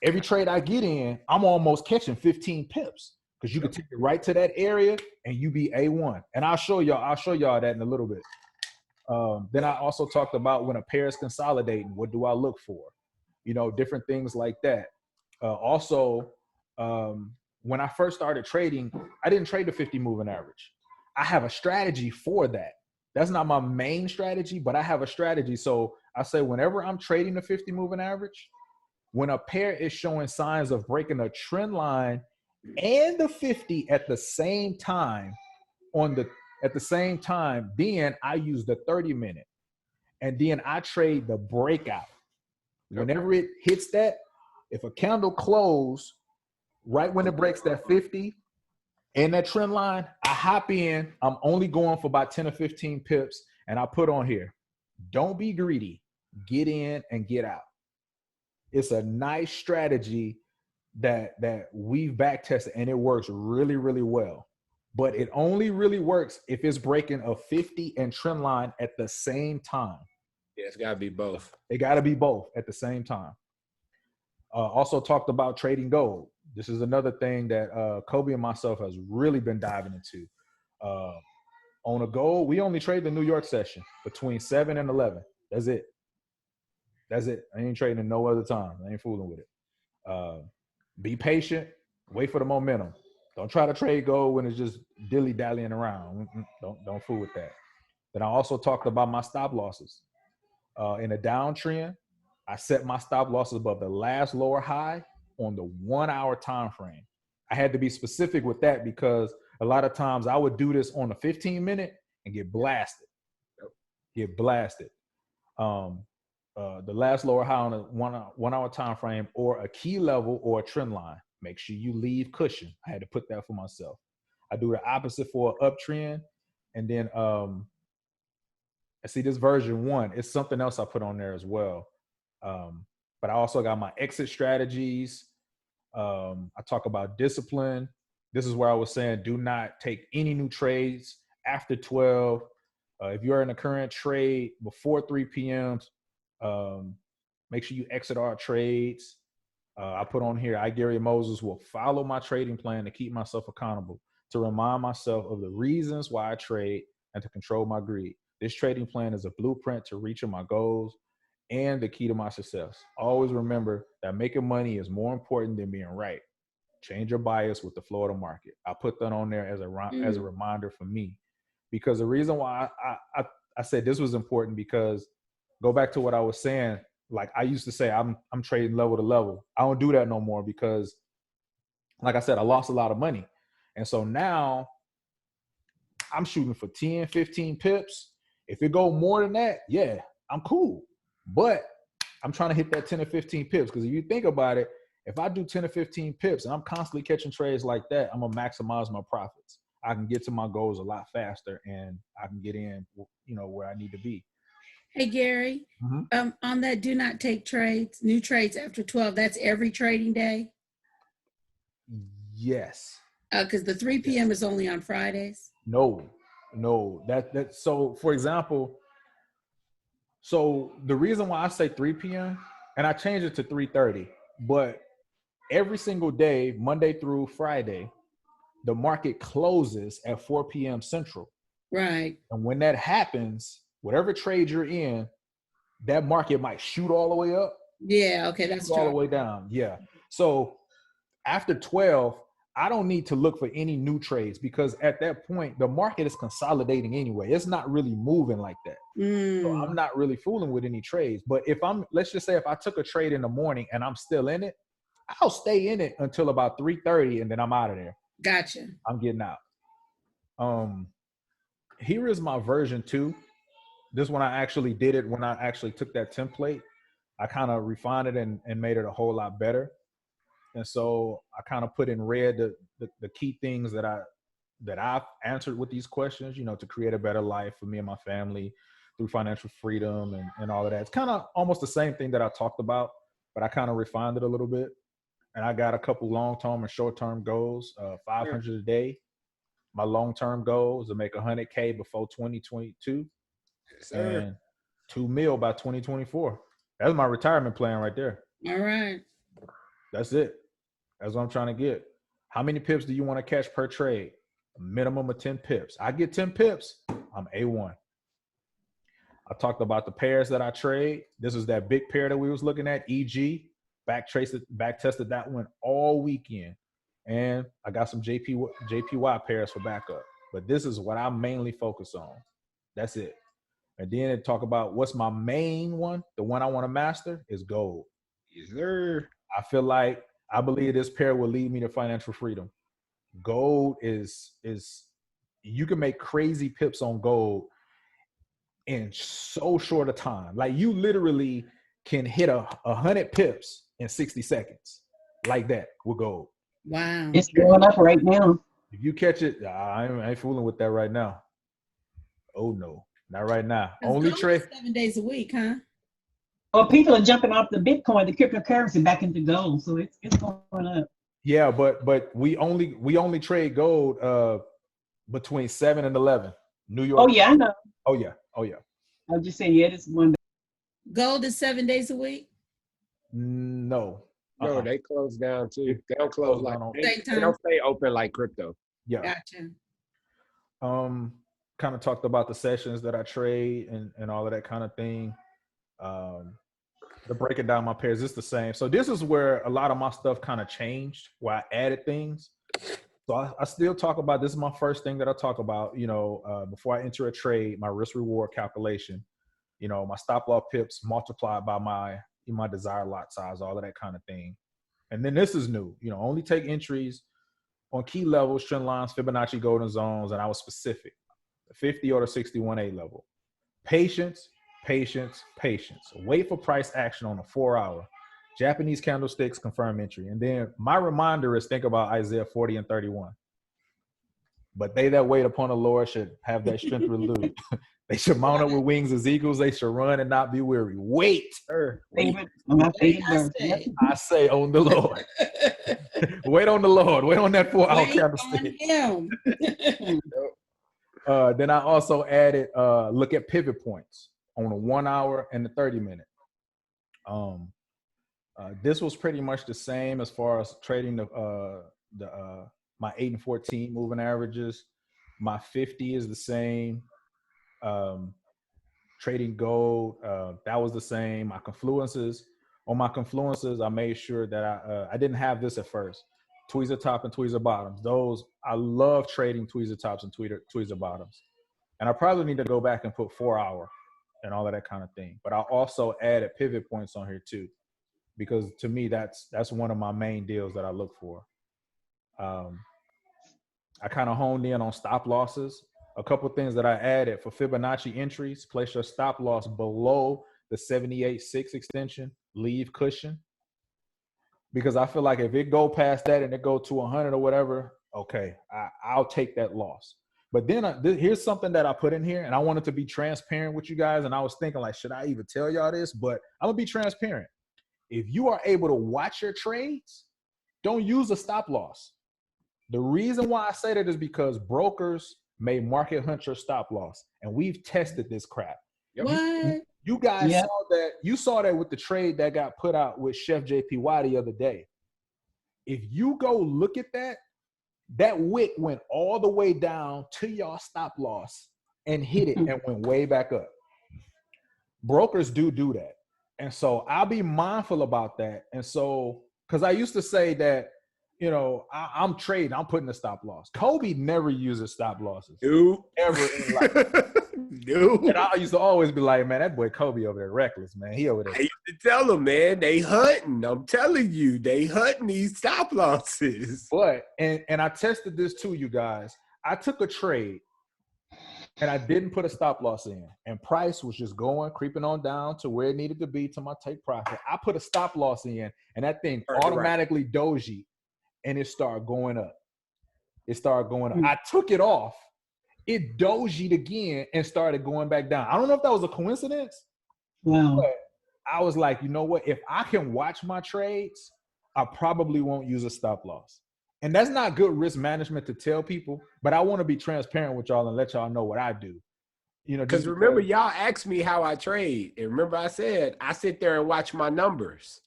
every trade I get in, I'm almost catching 15 pips because you can take it right to that area and you be A1. And I'll show y'all that in a little bit. Then I also talked about when a pair is consolidating, what do I look for? You know, different things like that. When I first started trading, I didn't trade the 50 moving average. I have a strategy for that. That's not my main strategy, but I have a strategy. So I say whenever I'm trading the 50 moving average, when a pair is showing signs of breaking a trend line and the 50 at the same time, then I use the 30-minute. And then I trade the breakout. Whenever it hits that, if a candle close right when it breaks that 50 and that trend line, I hop in. I'm only going for about 10 or 15 pips. And I put on here, don't be greedy. Get in and get out. It's a nice strategy that we've back tested and it works really, really well. But it only really works if it's breaking a 50 and trend line at the same time. Yeah, it's got to be both. It got to be both at the same time. Also talked about trading gold. This is another thing that Kobe and myself has really been diving into. On a gold, we only trade the New York session between 7 and 11. That's it. I ain't trading in no other time. I ain't fooling with it. Be patient. Wait for the momentum. Don't try to trade gold when it's just dilly-dallying around. Don't fool with that. Then I also talked about my stop losses. In a downtrend, I set my stop losses above the last lower high on the 1 hour time frame. I had to be specific with that because a lot of times I would do this on a 15-minute and get blasted. The last lower high on a 1 hour time frame or a key level or a trend line. Make sure you leave cushion. I had to put that for myself. I do the opposite for an uptrend. And then I see this version 1. It's something else I put on there as well. But I also got my exit strategies. I talk about discipline. This is where I was saying, do not take any new trades after 12. If you're in a current trade before 3 p.m., make sure you exit our trades. I put on here, Gary Moses, will follow my trading plan to keep myself accountable, to remind myself of the reasons why I trade and to control my greed. This trading plan is a blueprint to reaching my goals and the key to my success. Always remember that making money is more important than being right. Change your bias with the flow of the market. I put that on there as a reminder for me, because the reason why I said this was important, because go back to what I was saying. Like, I used to say I'm trading level to level. I don't do that no more because, like I said, I lost a lot of money. And so now I'm shooting for 10, 15 pips. If it go more than that, yeah, I'm cool. But I'm trying to hit that 10 or 15 pips, because if you think about it, if I do 10 or 15 pips and I'm constantly catching trades like that, I'm gonna maximize my profits. I can get to my goals a lot faster, and I can get in, where I need to be. Hey, Gary, on that do not take trades, new trades after 12, that's every trading day? Yes. Because the 3 p.m. is only on Fridays. No, that so for example, so the reason why I say 3 p.m. and I changed it to 3:30, but every single day, Monday through Friday, the market closes at 4 p.m. Central. Right. And when that happens, whatever trade you're in, that market might shoot all the way up. Yeah, okay, that's all true. the way down. Yeah. So after 12, I don't need to look for any new trades, because at that point, the market is consolidating anyway. It's not really moving like that. So I'm not really fooling with any trades. But let's just say if I took a trade in the morning and I'm still in it, I'll stay in it until about 3:30, and then I'm out of there. Gotcha. I'm getting out. Here is my version 2. This one I actually did it when I actually took that template. I kind of refined it and made it a whole lot better. And so I kind of put in red the key things that I've answered with these questions, to create a better life for me and my family through financial freedom and all of that. It's kind of almost the same thing that I talked about, but I kind of refined it a little bit. And I got a couple long-term and short-term goals, 500 a day. My long-term goal is to make 100K before 2022, and 2 mil by 2024. That's my retirement plan right there. All right. That's it. That's what I'm trying to get. How many pips do you want to catch per trade? A minimum of 10 pips. I get 10 pips, I'm A1. I talked about the pairs that I trade. This is that big pair that we was looking at, EG. Back tested that one all weekend. And I got some JPY pairs for backup. But this is what I mainly focus on. That's it. And then talk about what's my main one. The one I want to master is gold. Yes, sir. I believe this pair will lead me to financial freedom. Gold is you can make crazy pips on gold in so short a time. Like, you literally can hit 100 pips in 60 seconds like that with gold. Wow. It's going up right now. If you catch it, I ain't fooling with that right now. Oh no, not right now. Only trade 7 days a week, huh? Well, people are jumping off the Bitcoin, the cryptocurrency, back into gold, so it's going up. Yeah, but we only trade gold between 7 and 11. New York. Oh yeah, I know. Oh yeah. I was just saying, yeah, this one. Gold is 7 days a week? No. No, they close down too. They don't close like they don't stay open like crypto. Yeah. Gotcha. Kind of talked about the sessions that I trade and all of that kind of thing. The breaking down my pairs is the same. So this is where a lot of my stuff kind of changed, where I added things. So I still talk about, this is my first thing that I talk about, before I enter a trade, my risk reward calculation, my stop loss pips multiplied by my desired lot size, all of that kind of thing. And then this is new, only take entries on key levels, trend lines, Fibonacci golden zones, and I was specific, the 50 or the 61A level. Patience. Wait for price action on a 4-hour. Japanese candlesticks, confirm entry. And then my reminder is, think about Isaiah 40 and 31. But they that wait upon the Lord should have that strength renewed. They should mount up with wings as eagles. They should run and not be weary. Wait. My favorite verse. I say on the Lord. Wait on the Lord. Wait on that 4-hour candlestick. Then I also added look at pivot points on a 1 hour and the 30 minute. This was pretty much the same as far as trading my 8 and 14 moving averages. My 50 is the same. trading gold, that was the same. My confluences, on my confluences, I made sure that I didn't have this at first. Tweezer top and tweezer bottoms. Those, I love trading tweezer tops and tweezer bottoms. And I probably need to go back and put 4 hour and all of that kind of thing. But I also added pivot points on here too, because to me, that's one of my main deals that I look for. I kind of honed in on stop losses. A couple of things that I added for Fibonacci entries: place your stop loss below the 78.6 extension, leave cushion. Because I feel like if it go past that and it go to 100 or whatever, okay, I'll take that loss. But then here's something that I put in here, and I wanted to be transparent with you guys. And I was thinking, like, should I even tell y'all this? But I'm gonna be transparent. If you are able to watch your trades, don't use a stop loss. The reason why I say that is because brokers may market hunt your stop loss, and we've tested this crap. What? You guys Yep. saw that. You saw that with the trade that got put out with Chef JPY the other day. If you go look at that, that wick went all the way down to your stop loss and hit it and went way back up. Brokers do that. And so I'll be mindful about that. And so, because I used to say that, you know, I'm trading, I'm putting a stop loss. Kobe never uses stop losses. Nope. Ever in life. Nope. And I used to always be like, man, that boy Kobe over there reckless, man. He over there. I used to tell them, man, they hunting. I'm telling you, they hunting these stop losses. But, and I tested this too, you guys. I took a trade and I didn't put a stop loss in. And price was just creeping on down to where it needed to be to my take profit. I put a stop loss in, and that thing automatically doji, and it started going up. It started going up. I took it off. It dojied again and started going back down. I don't know if that was a coincidence. Wow. But I was like, you know what? If I can watch my trades, I probably won't use a stop loss. And that's not good risk management to tell people, but I want to be transparent with y'all and let y'all know what I do. You know, Because remember, y'all asked me how I trade. And remember I said, I sit there and watch my numbers.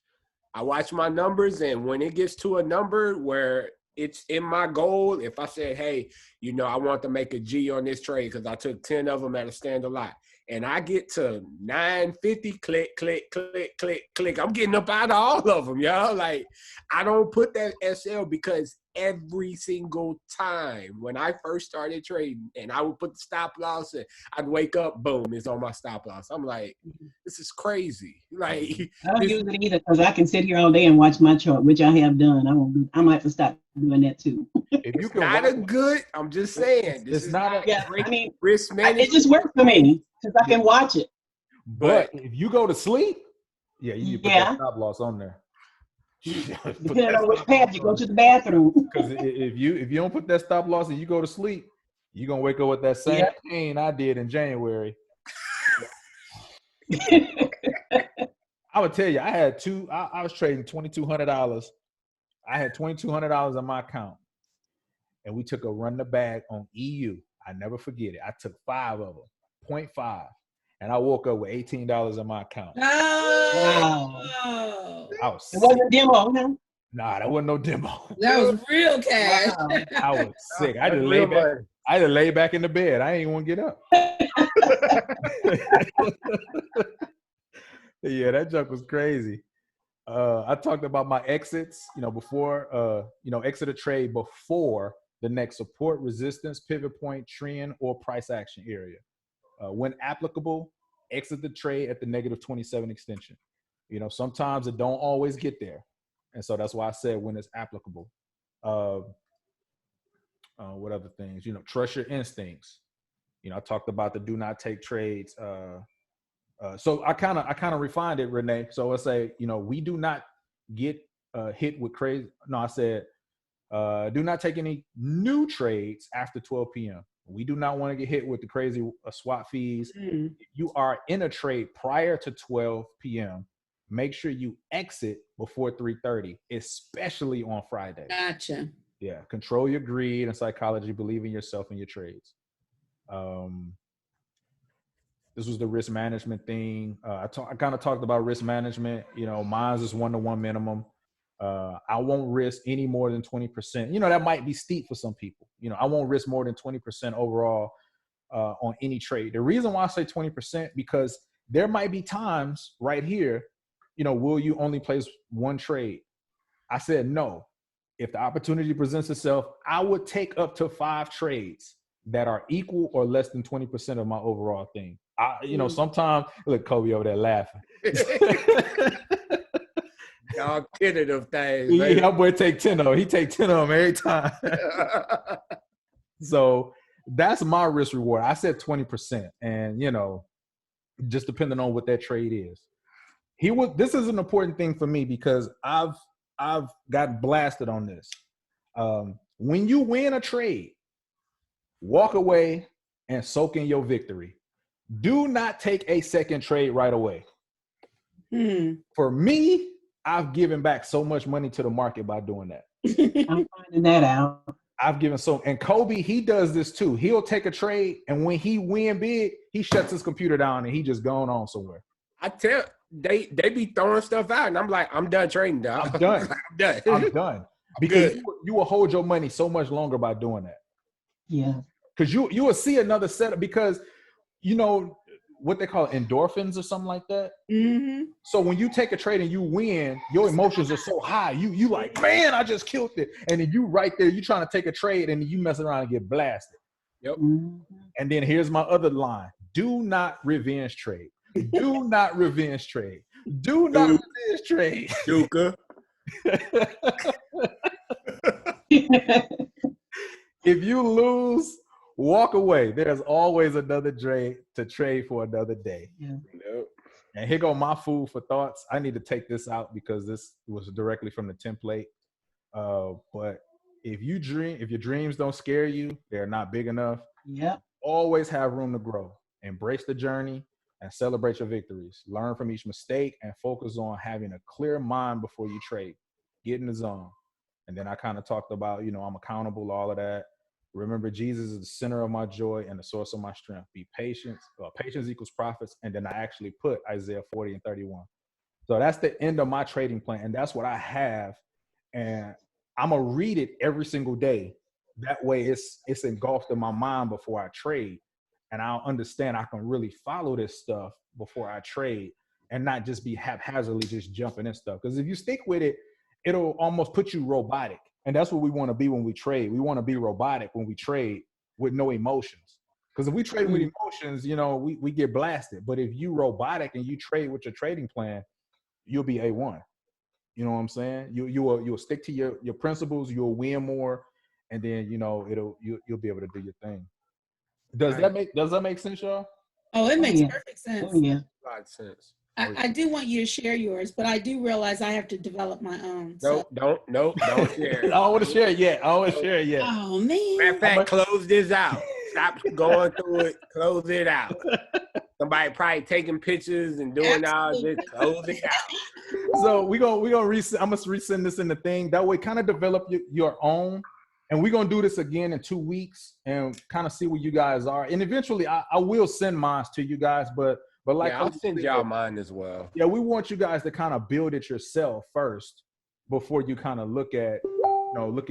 I watch my numbers, and when it gets to a number where it's in my goal, if I said, hey, you know, I want to make a G on this trade because I took 10 of them at a standard lot, and I get to 950, click, click, click, click, click. I'm getting up out of all of them, y'all. Like, I don't put that SL because every single time when I first started trading and I would put the stop loss and I'd wake up, boom, it's on my stop loss. I'm like, this is crazy. Like, I don't use it either because I can sit here all day and watch my chart, which I have done. I might have to stop doing that too. if you can not a good, I'm just saying. This it's is not a Yeah, great I mean, risk management. it just works for me because I can watch it. But if you go to sleep, you put that stop loss on there. Depending on which path you go to the bathroom. Because if you don't put that stop loss and you go to sleep, you're gonna wake up with that same pain I did in January. I would tell you, I had I was trading $2,200. I had $2,200 in my account, and we took a run the bag on EU. I never forget it. I took 5 of them, 0.5, and I woke up with $18 in my account. Oh, I was It wasn't demo, no? Nah, that wasn't no demo. that was real cash. Wow. I was sick. I That's just real lay back. money. I just lay back in the bed. I ain't want to get up. Yeah, that joke was crazy. I talked about my exits, before, exit a trade before the next support, resistance, pivot point, trend, or price action area. When applicable, exit the trade at the -27 extension. Sometimes it don't always get there. And so that's why I said when it's applicable. What other things? Trust your instincts. I talked about the do not take trades. So I kind of refined it, Renee. So I say, we do not get hit with crazy. No, I said, do not take any new trades after 12 p.m. We do not want to get hit with the crazy swap fees. If you are in a trade prior to 12 p.m., make sure you exit before 3:30, especially on Friday. Gotcha. Yeah, control your greed and psychology. Believe in yourself and your trades. This was the risk management thing. I kind of talked about risk management. Mine's is 1-to-1 minimum. I won't risk any more than 20%. That might be steep for some people. I won't risk more than 20% overall on any trade. The reason why I say 20%, because there might be times right here, will you only place one trade? I said no. If the opportunity presents itself, I would take up to 5 trades that are equal or less than 20% of my overall thing. Sometimes, look, Kobe over there laughing. Y'all tentative things, Yeah, baby. that boy take 10 of them. He take 10 of them every time. So that's my risk reward. I said 20%, and just depending on what that trade is. This is an important thing for me because I've got blasted on this. When you win a trade, walk away and soak in your victory. Do not take a second trade right away. For me, I've given back so much money to the market by doing that. I'm finding that out. I've given and Kobe, he does this too. He'll take a trade, and when he win big, he shuts his computer down and he just going on somewhere. I tell they be throwing stuff out, and I'm like, I'm done trading, dog. I'm done. I'm done. I'm done. Because you will hold your money so much longer by doing that. Yeah. Because you will see another setup, because what they call endorphins or something like that. Mm-hmm. So when you take a trade and you win, your emotions are so high. You like, man, I just killed it. And then you right there, you trying to take a trade and you mess around and get blasted. Yep. And then here's my other line. Do not revenge trade. Do not revenge trade. Do not revenge trade. Duka. If you lose, walk away. There's always another trade to trade for another day. Yeah. Nope. And here go my food for thoughts. I need to take this out because this was directly from the template. But if your dreams don't scare you, they're not big enough. Yep. Always have room to grow. Embrace the journey and celebrate your victories. Learn from each mistake and focus on having a clear mind before you trade. Get in the zone. And then I kind of talked about, I'm accountable, all of that. Remember, Jesus is the center of my joy and the source of my strength. Be patient. Patience equals profits. And then I actually put Isaiah 40 and 31. So that's the end of my trading plan. And that's what I have. And I'm going to read it every single day. That way it's engulfed in my mind before I trade. And I'll understand I can really follow this stuff before I trade and not just be haphazardly just jumping in stuff. Because if you stick with it, it'll almost put you robotic. And that's what we want to be when we trade. We want to be robotic when we trade with no emotions. Because if we trade with emotions, we get blasted. But if you robotic and you trade with your trading plan, you'll be A1. You know what I'm saying? You'll stick to your principles. You'll win more, and then you'll be able to do your thing. Does that make sense, y'all? Oh, it makes perfect sense. Oh, yeah. A lot of sense. I do want you to share yours, but I do realize I have to develop my own. Nope, don't share. I don't want to share it yet. Oh, man. Matter of fact, close this out. Stop going through it. Close it out. Somebody probably taking pictures and doing all this. Close it out. So we gonna resend. I'm gonna resend this in the thing. That way, kind of develop your own. And we're gonna do this again in 2 weeks and kind of see where you guys are. And eventually, I will send mine to you guys, but like I'll send y'all mine as well. Yeah, we want you guys to kind of build it yourself first before you kind of look at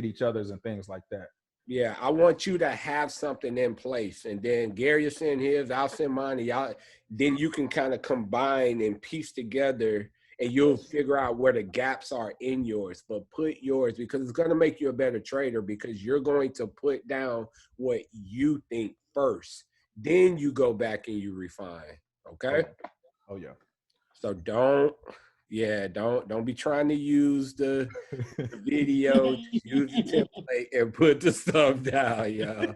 each other's and things like that. Yeah, I want you to have something in place, and then Gary will send his, I'll send mine, and y'all. Then you can kind of combine and piece together, and you'll figure out where the gaps are in yours. But put yours, because it's going to make you a better trader, because you're going to put down what you think first. Then you go back and you refine. Okay. Oh yeah. So don't be trying to use the video, use the template and put the stuff down, y'all.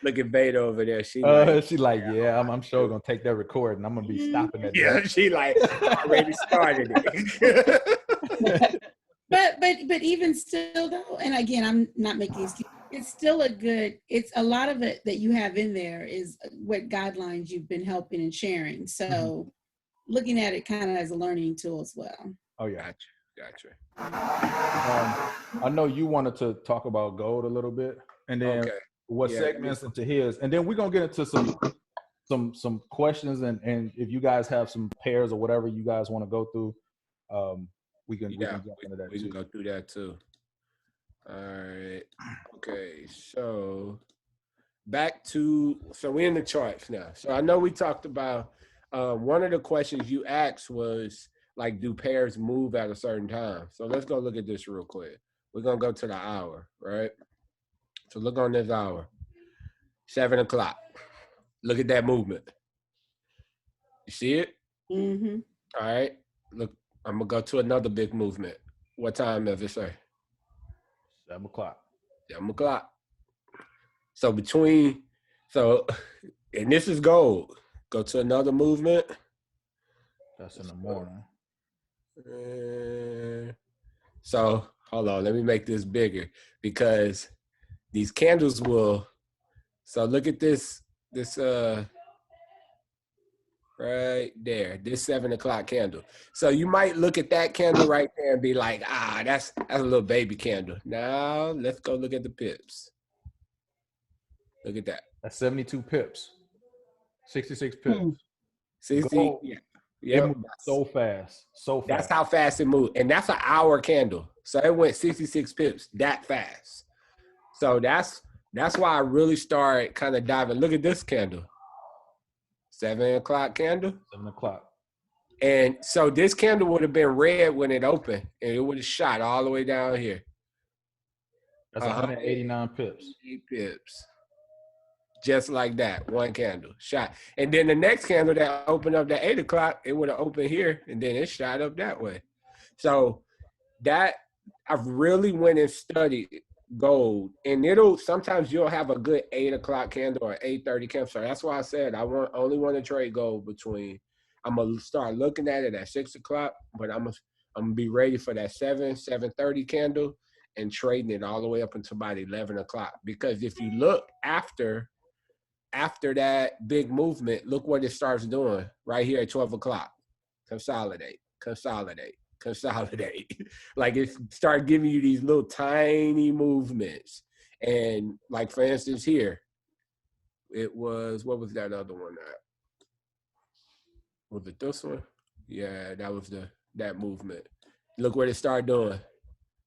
Look at Beta over there. She I'm sure gonna take that recording. I'm gonna be stopping that. Yeah, she already started it. But even still though, and again, I'm not making excuses. It's still it's a lot of it that you have in there is what guidelines you've been helping and sharing. So looking at it kind of as a learning tool as well. Oh yeah. Gotcha. I know you wanted to talk about gold a little bit, and then segments into his, and then we're gonna get into some questions, and if you guys have some pairs or whatever you guys want to go through, we can jump into that. We can go through that too. All right. Okay. So back to, so we're in the charts now. So I know we talked about, one of the questions you asked was like, do pairs move at a certain time? So let's go look at this real quick. We're gonna go to the hour, right? So look on this hour, 7 o'clock. Look at that movement. You see it? Mm-hmm. All right. Look, I'm gonna go to another big movement. What time does it say? 7 o'clock. 7 o'clock. So and this is gold. Go to another movement. That's in the morning. So hold on, let me make this bigger because these candles will. So look at this right there, this 7 o'clock candle. So you might look at that candle right there and be like, that's a little baby candle. Now let's go look at the pips. Look at that. That's 72 pips. 66 pips. 60, Gold. yeah. It moved so fast. So fast. That's how fast it moved. And that's an hour candle. So it went 66 pips that fast. So that's why I really started kind of diving. Look at this candle. 7 o'clock candle. 7 o'clock. And so this candle would have been red when it opened, and it would have shot all the way down here. That's 189 pips. 8 pips. Just like that, one candle shot. And then the next candle that opened up at 8 o'clock, it would have opened here, and then it shot up that way. So that I've really went and studied gold, and sometimes you'll have a good 8 o'clock candle or 8:30 candle. So that's why I said I only want to trade gold between. I'm gonna start looking at it at 6 o'clock, but I'm gonna be ready for that 7:30 candle and trading it all the way up until about 11 o'clock. Because if you look after that big movement, look what it starts doing right here at 12 o'clock. Consolidate. Like it started giving you these little tiny movements. And like, for instance, here, it was, what was that other one at? Was it this one? Yeah, that was that movement. Look what it started doing.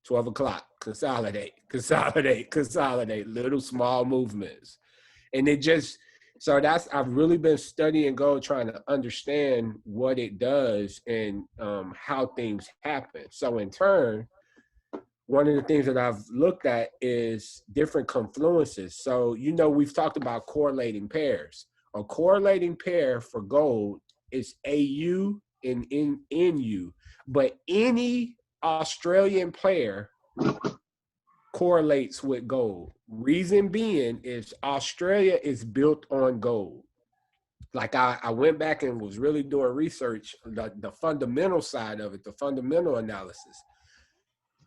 12 o'clock, consolidate, little small movements. And it just, so I've really been studying gold, trying to understand what it does and how things happen. So in turn, one of the things that I've looked at is different confluences. So, we've talked about correlating pairs. A correlating pair for gold is AU and NU, but any Australian player correlates with gold. Reason being is Australia is built on gold. Like I went back and was really doing research, the fundamental side of it, the fundamental analysis.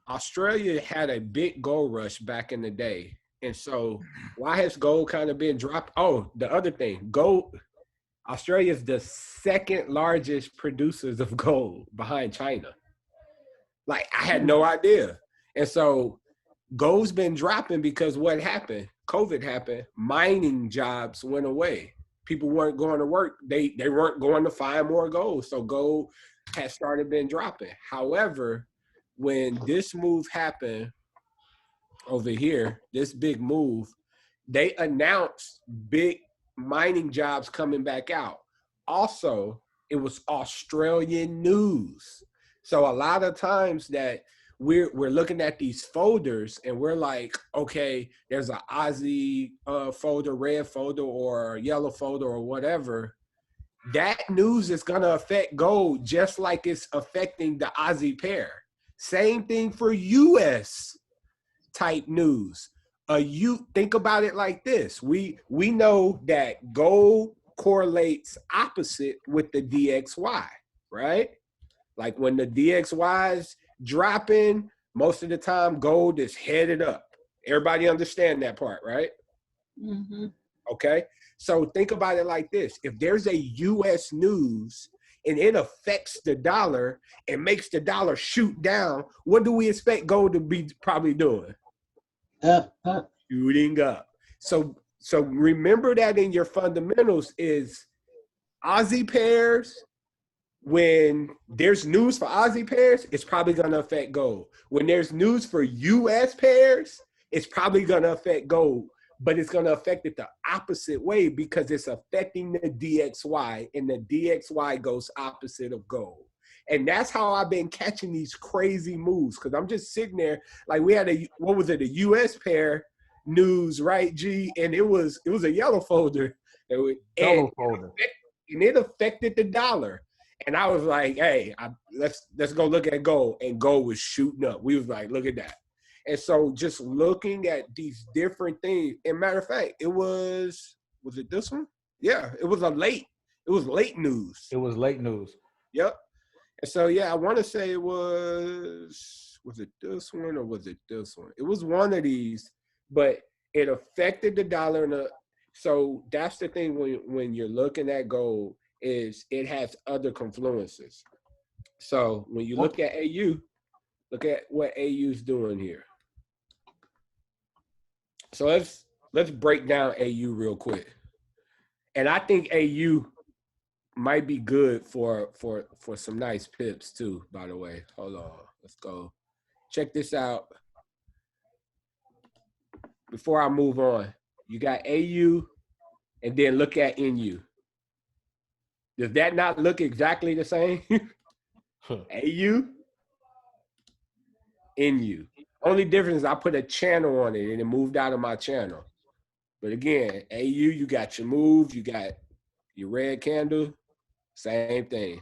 Australia had a big gold rush back in the day. And so why has gold kind of been dropped? Oh, the other thing, gold, Australia is the second largest producers of gold behind China. Like, I had no idea. And so gold's been dropping because what happened? COVID happened. Mining jobs went away. People weren't going to work. They weren't going to find more gold. So gold has started been dropping. However, when this move happened over here, this big move, they announced big mining jobs coming back out. Also, it was Australian news. So a lot of times that we're looking at these folders and we're like, okay, there's an Aussie folder, red folder, or yellow folder, or whatever. That news is going to affect gold just like it's affecting the Aussie pair. Same thing for US type news. You think about it like this. We know that gold correlates opposite with the DXY, right? Like when the DXY is dropping, most of the time gold is headed up. Everybody understand that part, right? Mm-hmm. Okay. So think about it like this. If there's a US news and it affects the dollar and makes the dollar shoot down, what do we expect gold to be probably doing? Up. Shooting up. So remember that in your fundamentals is Aussie pairs. When there's news for Aussie pairs, it's probably going to affect gold. When there's news for US pairs, it's probably going to affect gold but it's going to affect it the opposite way because it's affecting the DXY, and the DXY goes opposite of gold. And that's how I've been catching these crazy moves, because I'm just sitting there like we had a US pair news, right, G? And it was a yellow folder. And it affected the dollar. And I was like, hey, let's go look at gold. And gold was shooting up. We was like, look at that. And so just looking at these different things, and matter of fact, was it this one? Yeah, it was late news. It was late news. Yep. And so, yeah, I want to say it was it this one or was it this one? It was one of these, but it affected the dollar. So that's the thing when you're looking at gold is it has other confluences. So when you look at AU, look at what AU's doing here. So let's break down AU real quick. And I think AU might be good for some nice pips too, by the way. Hold on. Let's go. Check this out. Before I move on, you got AU and then look at NU. Does that not look exactly the same? AU, NU. Only difference is I put a channel on it and it moved out of my channel. But again, AU, you got your move, you got your red candle, same thing.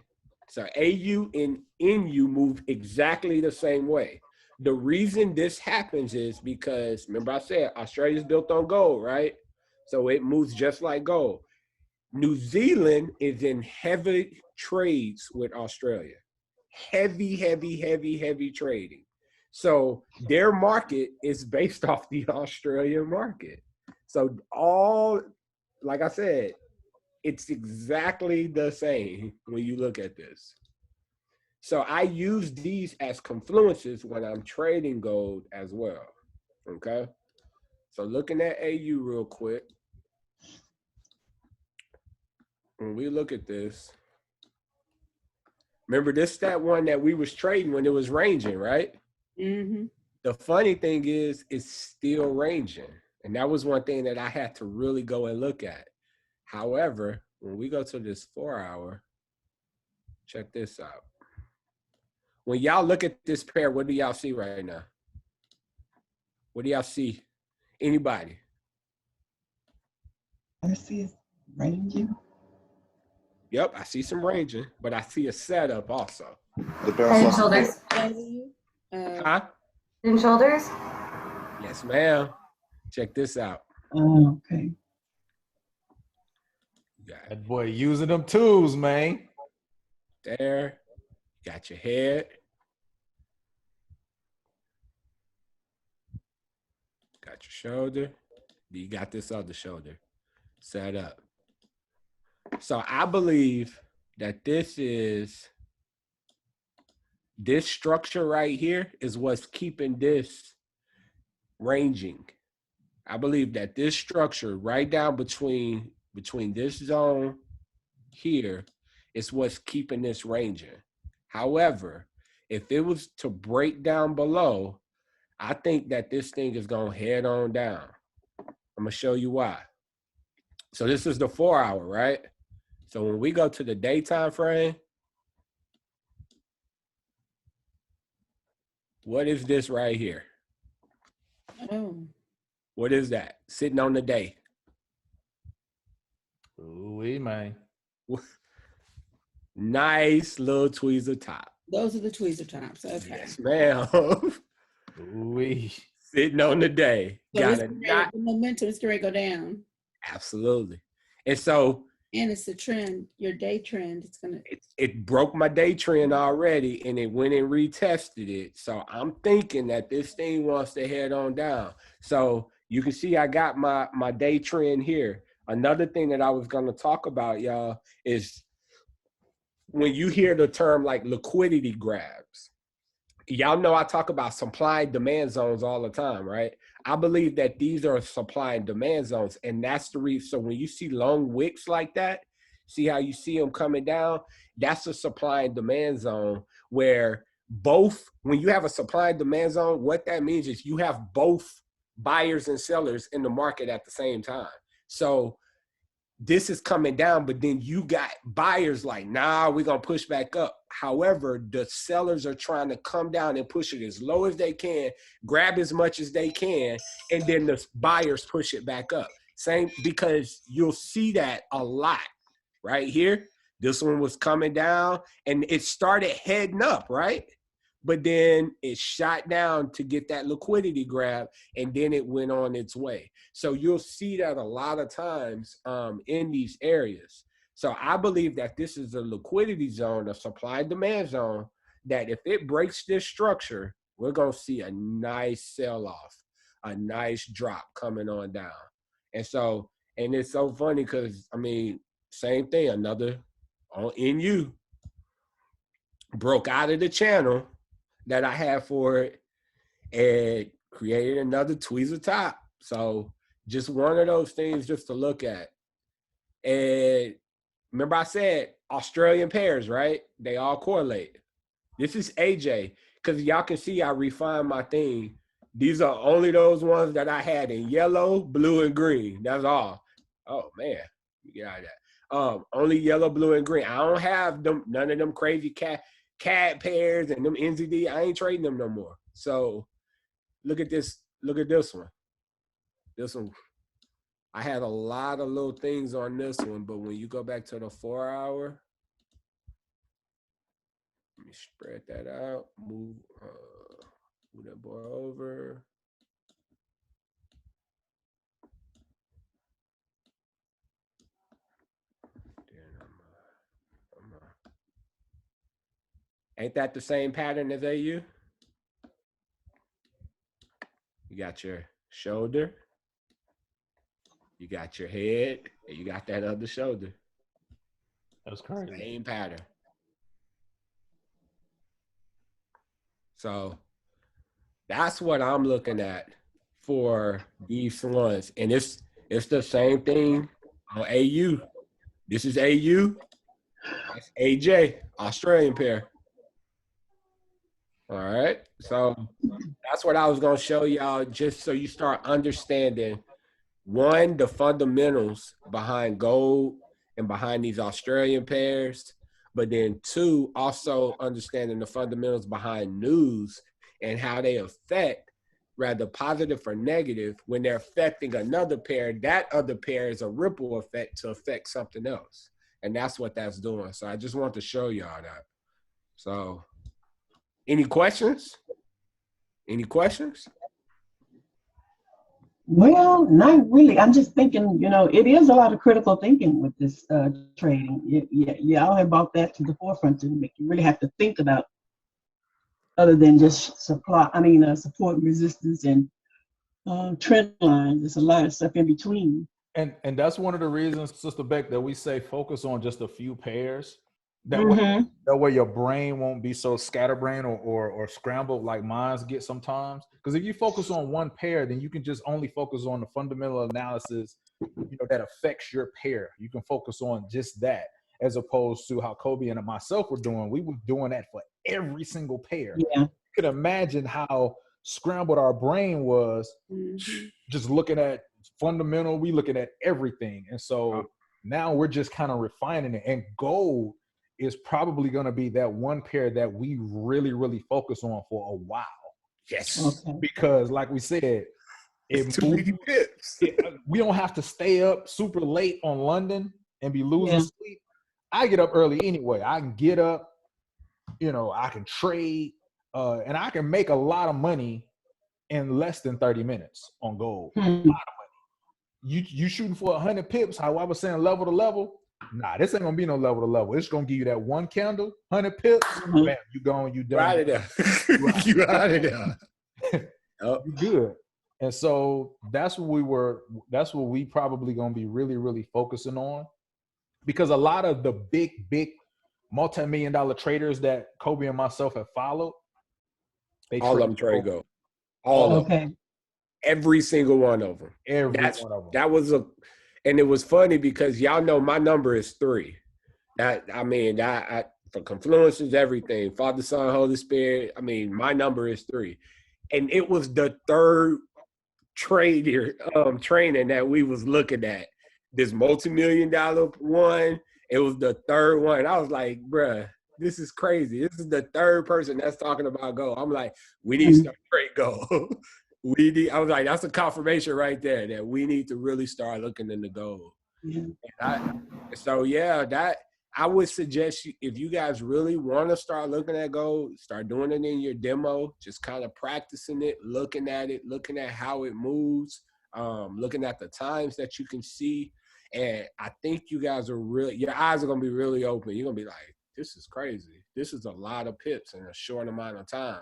So AU and NU move exactly the same way. The reason this happens is because, remember I said Australia's built on gold, right? So it moves just like gold. New Zealand is in heavy trades with Australia. Heavy trading. So their market is based off the Australian market. So like I said, it's exactly the same when you look at this. So I use these as confluences when I'm trading gold as well, okay? So looking at AU real quick, when we look at this, remember this that one that we was trading when it was ranging, right? Mm-hmm. The funny thing is it's still ranging. And that was one thing that I had to really go and look at. However, when we go to this 4 hour, check this out. When y'all look at this pair, what do y'all see right now? What do y'all see? Anybody? I see it ranging. Yep, I see some ranging, but I see a setup also. The Head and bounce off. shoulders. Huh? Head and shoulders. Yes, ma'am. Check this out. Oh, okay. That boy using them tools, man. There. Got your head. Got your shoulder. You got this other shoulder set up. So I believe that this structure right here is what's keeping this ranging. I believe that this structure right down between this zone here is what's keeping this ranging. However, if it was to break down below, I think that this thing is going to head on down. I'm going to show you why. So this is the 4 hour, right? So when we go to the daytime frame, what is this right here? Oh. What is that? Sitting on the day. Ooh, man. Nice little tweezer top. Those are the tweezer tops. Okay. Yes, ma'am. Ooh. Sitting on the day. So Got it's it. the momentum is going to go down. Absolutely. And so And it's the trend, your day trend. It's going to. it broke my day trend already, and it went and retested it. So I'm thinking that this thing wants to head on down. So you can see I got my day trend here. Another thing that I was going to talk about, y'all, is when you hear the term like liquidity grabs, y'all know I talk about supply and demand zones all the time, right? I believe that these are supply and demand zones, and that's the reason. So when you see long wicks like that, see how you see them coming down? That's a supply and demand zone where when you have a supply and demand zone, what that means is you have both buyers and sellers in the market at the same time. So this is coming down, but then you got buyers like, nah, we're going to push back up. However, the sellers are trying to come down and push it as low as they can, grab as much as they can, and then the buyers push it back up. Same, because you'll see that a lot right here. This one was coming down and it started heading up, right? But then it shot down to get that liquidity grab, and then it went on its way. So you'll see that a lot of times in these areas. So I believe that this is a liquidity zone, a supply demand zone, that if it breaks this structure, we're going to see a nice sell-off, a nice drop coming on down. And so, and it's so funny because, I mean, same thing, another on NU broke out of the channel that I had for it and created another tweezer top. So just one of those things just to look at. And remember I said Australian pairs, right? They all correlate. This is AJ, because y'all can see I refined my thing. These are only those ones that I had in yellow, blue, and green. That's all. Oh, man. Get out of that. Only yellow, blue, and green. I don't have them, none of them crazy CAD pairs and them NZD. I ain't trading them no more. So look at this. Look at this one. This one. I had a lot of little things on this one, but when you go back to the 4 hour, let me spread that out. Move that boy over. Ain't that the same pattern as AU? You got your shoulder, you got your head, and you got that other shoulder. That's crazy. Same pattern. So that's what I'm looking at for these ones. And it's the same thing on AU. This is AU. That's AJ, Australian pair. All right. So that's what I was going to show y'all, just so you start understanding, one, the fundamentals behind gold and behind these Australian pairs, but then two, also understanding the fundamentals behind news and how they affect, rather positive or negative, when they're affecting another pair. That other pair is a ripple effect to affect something else. And that's what that's doing. So I just want to show y'all that. So any questions? Any questions? Well, not really. I'm just thinking, it is a lot of critical thinking with this trading. Y'all have brought that to the forefront to make you really have to think about other than just support and resistance and trend lines. There's a lot of stuff in between. And that's one of the reasons, Sister Beck, that we say focus on just a few pairs. That way your brain won't be so scatterbrained or scrambled like mines get sometimes. Because if you focus on one pair, then you can just only focus on the fundamental analysis, that affects your pair. You can focus on just that, as opposed to how Kobe and myself were doing. We were doing that for every single pair. Yeah. You could imagine how scrambled our brain was just looking at fundamental. We looking at everything. And so now we're just kind of refining it. And gold is probably going to be that one pair that we really, really focus on for a while. Yes. Okay. Because like we said, we don't have to stay up super late on London and be losing sleep. I get up early anyway. I can get up, I can trade, and I can make a lot of money in less than 30 minutes on gold. A lot of money. You shooting for 100 pips, how I was saying, level to level. Nah, this ain't gonna be no level to level. It's gonna give you that one candle, 100 pips. Bam, you gone, you done. Out of there. You out of there. You good. And so that's what we probably gonna be really, really focusing on, because a lot of the big multi-million-dollar traders that Kobe and myself have followed, all of them trade gold. All of them. Every single one of them. One of them. That was and it was funny because y'all know my number is 3. For confluences, everything, Father, Son, Holy Spirit. My number is 3. And it was the training that we was looking at. This multi-million-dollar one, it was the third one. I was like, bruh, this is crazy. This is the third person that's talking about gold. I'm like, we need to start trade gold. I was like, that's a confirmation right there that we need to really start looking into gold. So yeah, that I would suggest if you guys really want to start looking at gold, start doing it in your demo, just kind of practicing it, looking at how it moves, looking at the times that you can see. And I think you guys your eyes are going to be really open. You're going to be like, this is crazy. This is a lot of pips in a short amount of time.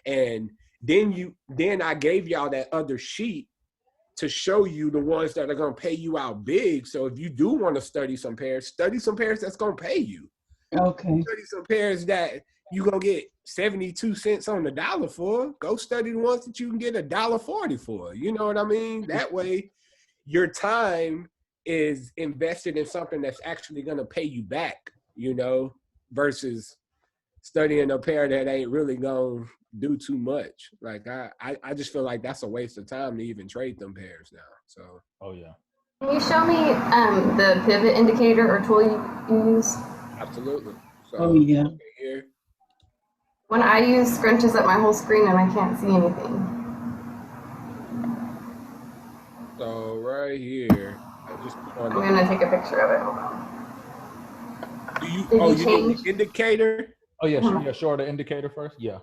And then I gave y'all that other sheet to show you the ones that are going to pay you out big. So if you do want to study some pairs that's going to pay you. Okay. Study some pairs that you're going to get 72 cents on the dollar for. Go study the ones that you can get $1.40 for. You know what I mean? That way, your time is invested in something that's actually going to pay you back, versus studying a pair that ain't really going to do too much. Like I just feel like that's a waste of time to even trade them pairs now. So Oh yeah. Can you show me the pivot indicator or tool you use? absolutely. So Oh yeah. here. When I use scrunches up my whole screen and I can't see anything. So right here, I just put on I'm gonna take a picture of it. Hold on. you need the indicator? Oh yeah, show the indicator first. Yeah.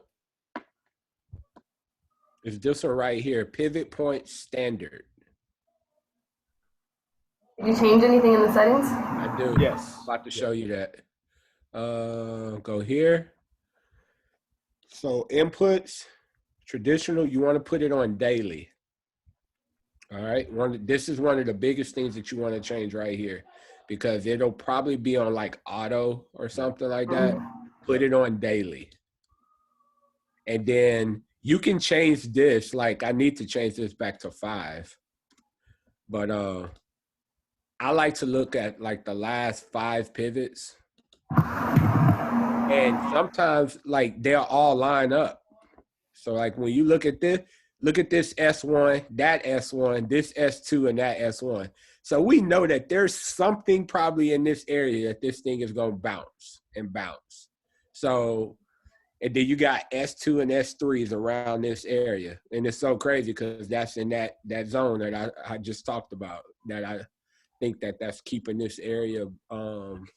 It's this one right here, pivot point standard. Did you change anything in the settings? I do. Yes. I'm about to show you that. Go here. So inputs, traditional, you want to put it on daily. All right. This is one of the biggest things that you want to change right here, because it'll probably be on like auto or something like that. Put it on daily. And then you can change this. Like I need to change this back to 5. But I like to look at like the last 5 pivots. And sometimes like they'll all line up. So like when you look at this S1, that S1, this S2, and that S1. So we know that there's something probably in this area that this thing is going to bounce and bounce. So, and then you got S2 and S3s around this area. And it's so crazy because that's in that zone that I just talked about, that I think that's keeping this area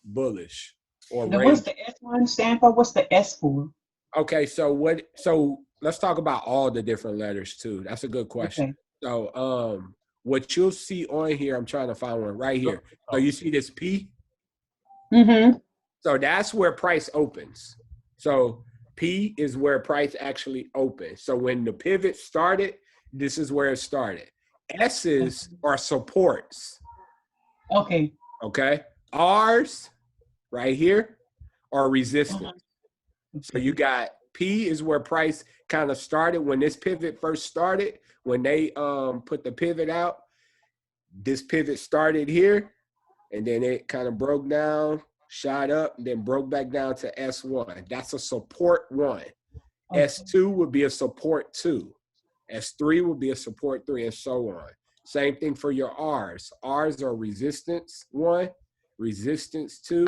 bullish. Or what's the S1 stand for? What's the S for? Okay, so let's talk about all the different letters too. That's a good question. Okay. So what you'll see on here, I'm trying to find one right here. So you see this P? Mm-hmm. So that's where price opens. So P is where price actually opens. So when the pivot started, this is where it started. S's are supports. Okay. Okay. R's right here are resistance. So you got P is where price kind of started when this pivot first started. When they put the pivot out, this pivot started here, and then it kind of broke down, shot up, and then broke back down to S1. That's a support 1. Okay. S2 would be a support 2. S3 would be a support 3, and so on. Same thing for your R's. R's are resistance 1, resistance 2.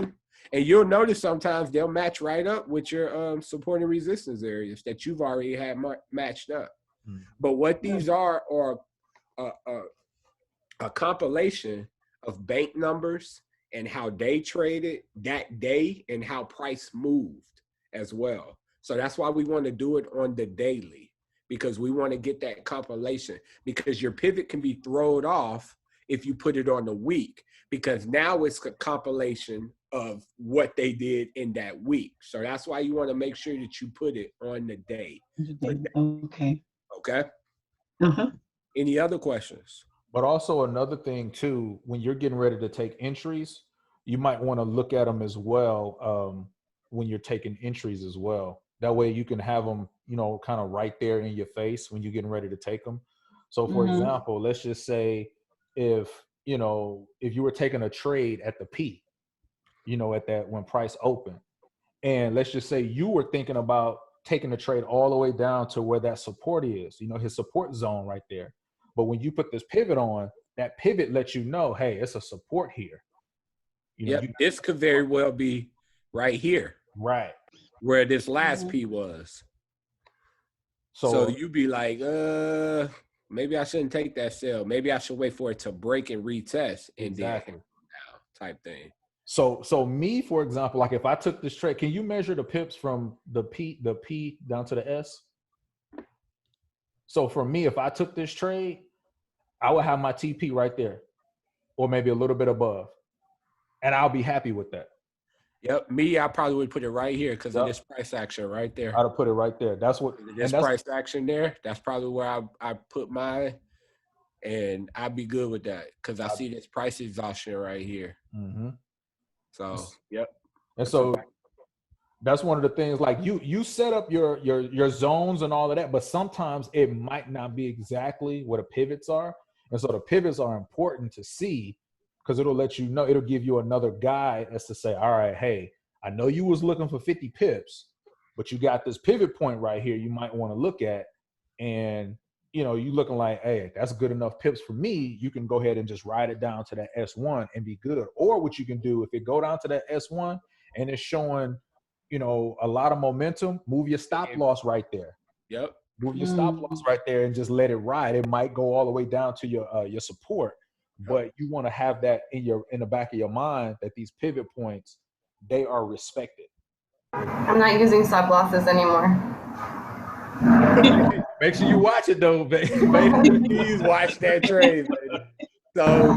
And you'll notice sometimes they'll match right up with your support and resistance areas that you've already had matched up. But what these are a compilation of bank numbers and how they traded that day and how price moved as well. So that's why we want to do it on the daily, because we want to get that compilation, because your pivot can be thrown off if you put it on the week, because now it's a compilation of what they did in that week. So that's why you want to make sure that you put it on the day. Okay. Okay. Uh-huh. Any other questions? But also another thing too, when you're getting ready to take entries, you might want to look at them as well when you're taking entries as well. That way you can have them, kind of right there in your face when you're getting ready to take them. So for example, let's just say if you were taking a trade at the P, at that when price opened, and let's just say you were thinking about taking the trade all the way down to where that support is, his support zone right there. But when you put this pivot on, that pivot lets you know, hey, it's a support here. You know, Yep, this could very well be right here, right where this last P was. So you be like, maybe I shouldn't take that sell. Maybe I should wait for it to break and retest and then down type thing. So me, for example, like if I took this trade, can you measure the pips from the P down to the S? So for me, if I took this trade, I would have my TP right there, or maybe a little bit above, and I'll be happy with that. Yep, me, I probably would put it right here because of this price action right there. I'd put it right there. That's what this price action there. That's probably where I put mine, and I'd be good with that because I see this price exhaustion right here. Mm-hmm. So yep, and so that's one of the things. Like you set up your zones and all of that, but sometimes it might not be exactly what the pivots are, and so the pivots are important to see. Because it'll let you know, it'll give you another guide as to say, all right, hey, I know you was looking for 50 pips, but you got this pivot point right here you might want to look at. And, you know, you looking like, hey, that's good enough pips for me. You can go ahead and just ride it down to that S1 and be good. Or what you can do, if it go down to that S1 and it's showing, you know, a lot of momentum, move your stop loss right there. Yep. Move your stop loss right there and just let it ride. It might go all the way down to your support. But you want to have that in the back of your mind that these pivot points, they are respected. I'm not using stop losses anymore. Make sure you watch it though, baby. Please watch that trade. Baby. So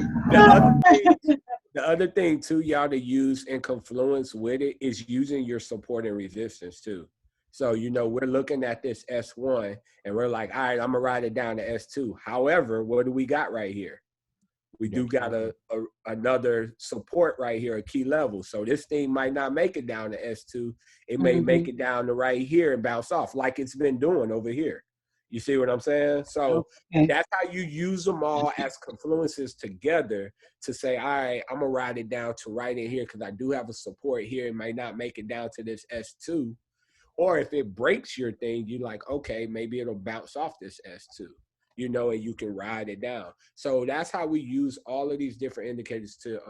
the other thing too, y'all, to use in confluence with it is using your support and resistance too. So, you know, we're looking at this S1 and we're like, all right, I'm gonna ride it down to S2. However, what do we got right here? We do got another support right here, a key level. So this thing might not make it down to S2. It may make it down to right here and bounce off like it's been doing over here. You see what I'm saying? So that's how you use them all as confluences together to say, all right, I'm going to ride it down to right in here because I do have a support here. It might not make it down to this S2. Or if it breaks your thing, you're like, okay, maybe it'll bounce off this S2. You know, and you can ride it down. So that's how we use all of these different indicators to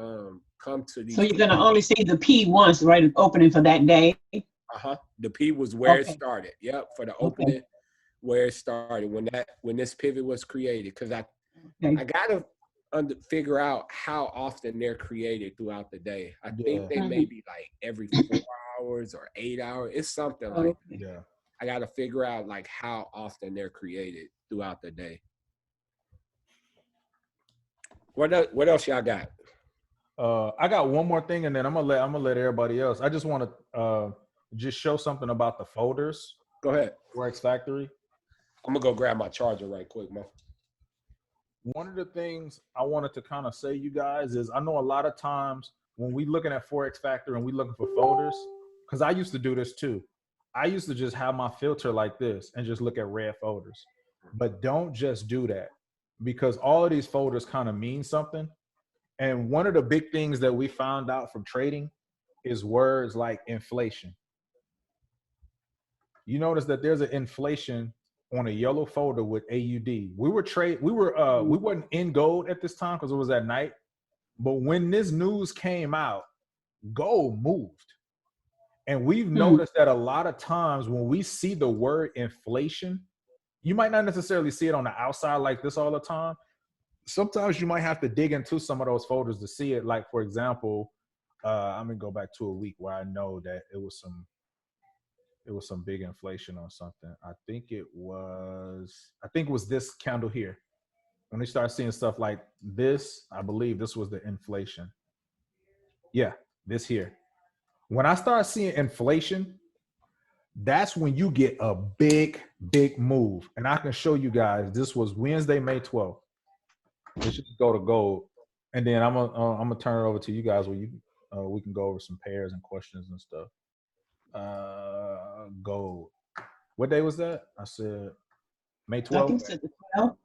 come to these. So you're gonna only see the P once, right? Opening for that day. The P was where it started. Yep, for the opening, where it started when this pivot was created. Because I gotta figure out how often they're created throughout the day. I think they may be like every 4 hours or 8 hours. It's something like that. Yeah. I got to figure out like how often they're created throughout the day. What else y'all got? I got one more thing, and then I'm gonna let everybody else. I just want to just show something about the folders. Go ahead. Forex Factory. I'm gonna go grab my charger right quick, man. One of the things I wanted to kind of say, you guys, is I know a lot of times when we looking at Forex Factory and we looking for folders, because I used to do this too. I used to just have my filter like this and just look at red folders. But don't just do that, because all of these folders kind of mean something. And one of the big things that we found out from trading is words like inflation. You notice that there's an inflation on a yellow folder with AUD. We weren't in gold at this time because it was at night. But when this news came out, gold moved. And we've noticed that a lot of times when we see the word inflation, you might not necessarily see it on the outside like this all the time. Sometimes you might have to dig into some of those folders to see it. Like, for example, I'm gonna go back to a week where I know that it was some big inflation on something. I think it was this candle here. When they start seeing stuff like this, I believe this was the inflation. Yeah, this here. When I start seeing inflation, that's when you get a big, big move. And I can show you guys, this was Wednesday, May 12th. Let's just go to gold. And then I'm gonna turn it over to you guys where we can go over some pairs and questions and stuff. Gold. What day was that? I said May 12th. I think it's the 12th.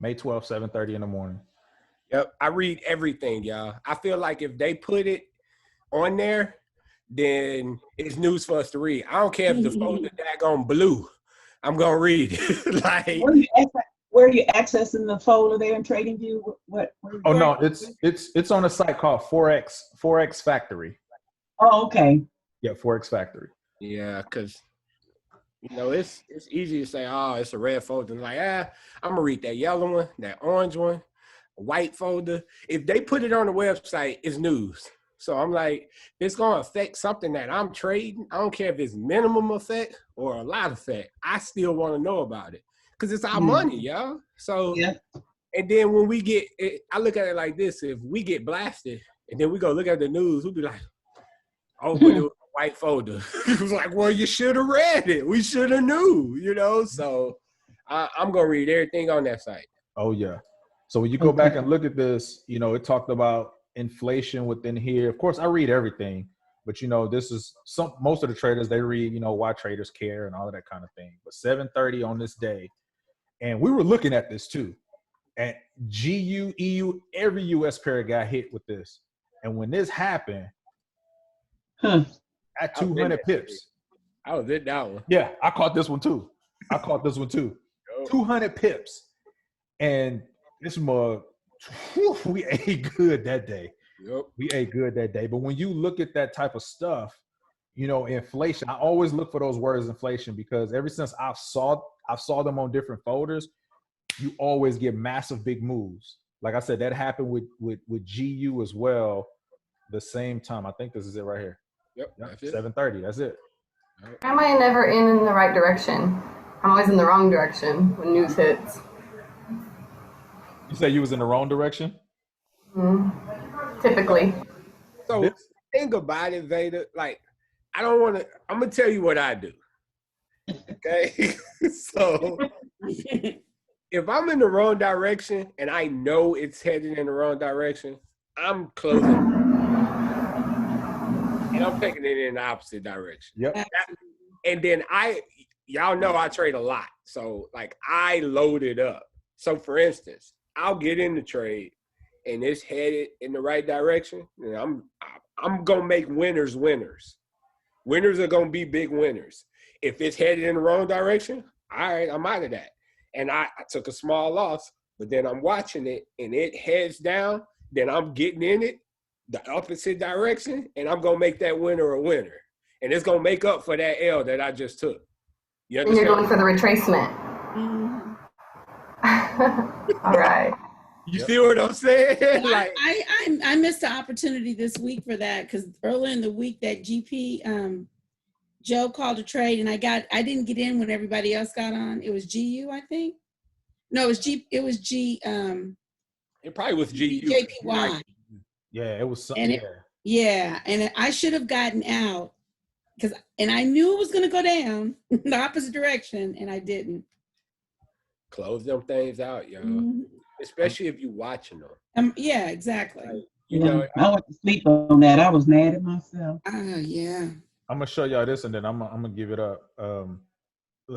May 12th, 7:30 in the morning. Yep, I read everything, y'all. I feel like if they put it on there, then it's news for us to read. I don't care if the folder daggone blue. I'm gonna read it. Like, where are you accessing the folder there in TradingView? What? Oh no, it's on a site called Forex Factory. Oh, okay. Yeah, Forex Factory. Yeah, because it's easy to say, oh, it's a red folder. Like, I'm gonna read that yellow one, that orange one, a white folder. If they put it on the website, it's news. So I'm like, it's gonna affect something that I'm trading. I don't care if it's minimum effect or a lot effect. I still want to know about it because it's our money, y'all. So, Yeah. and then when we get, I look at it like this: if we get blasted, and then we go look at the news, we'll be like, oh, but it was a white folder. It was like, well, you should have read it. We should have knew, So I'm going to read everything on that site. Oh, yeah. So when you go back and look at this, it talked about inflation within here. Of course, I read everything, but, this is most of the traders, they read, why traders care and all of that kind of thing. But 7:30 on this day, and we were looking at this too. And GU, EU, every US pair got hit with this. And when this happened, at 200 pips. I was in that one. Yeah, I caught this one too. 200 pips. And this mug, we ate good that day. Yep. We ate good that day. But when you look at that type of stuff, inflation, I always look for those words inflation because ever since I saw them on different folders, you always get massive big moves. Like I said, that happened with GU as well. The same time. I think this is it right here. Yep. That's it. 7:30. That's it. Why am I never in the right direction? I'm always in the wrong direction when news hits. You say you was in the wrong direction? Typically. So think about it, Vader. Like, I'm going to tell you what I do. Okay? So if I'm in the wrong direction and I know it's headed in the wrong direction, I'm closing. And I'm taking it in the opposite direction. Yep. And then y'all know I trade a lot. So like I load it up. So for instance, I'll get in the trade and it's headed in the right direction. And I'm gonna make winners winners. Winners are gonna be big winners. If it's headed in the wrong direction, all right, I'm out of that. And I took a small loss, but then I'm watching it and it heads down, then I'm getting in it the opposite direction, and I'm gonna make that winner a winner, and it's gonna make up for that L that I just took. You understand? And you're going for the retracement. All right. You see what I'm saying? Like I missed the opportunity this week for that because earlier in the week that GP Joe called a trade and I didn't get in when everybody else got on. It was GU, I think. No, it was G. It was G. It probably was GU. JPY. Yeah, it was something. Yeah, and I should have gotten out and I knew it was going to go down the opposite direction, and I didn't. Close them things out, y'all. Especially if you're watching them. Yeah, exactly. Like, I went to sleep on that. I was mad at myself. Yeah. I'm gonna show y'all this, and then I'm gonna give it up.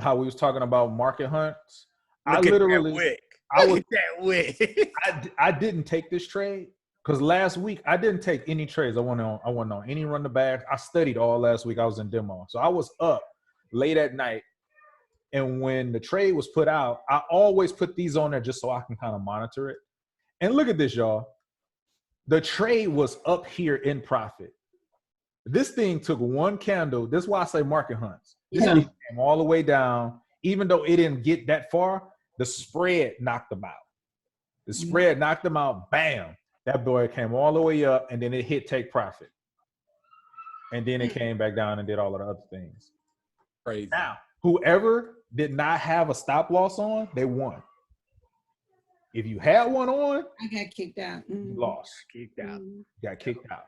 How we was talking about market hunts. I didn't take this trade. Because last week I didn't take any trades. I wasn't on any run the back. I studied all last week. I was in demo. So I was up late at night. And when the trade was put out, I always put these on there just so I can kind of monitor it. And look at this, y'all. The trade was up here in profit. This thing took one candle. This is why I say market hunts. This thing came all the way down. Even though it didn't get that far, the spread knocked them out. The spread knocked them out. Bam. That boy came all the way up, and then it hit take profit. And then it came back down and did all of the other things. Crazy. Now, whoever did not have a stop loss on, they won. If you had one on, I got kicked out. You lost. Kicked out. Got kicked out.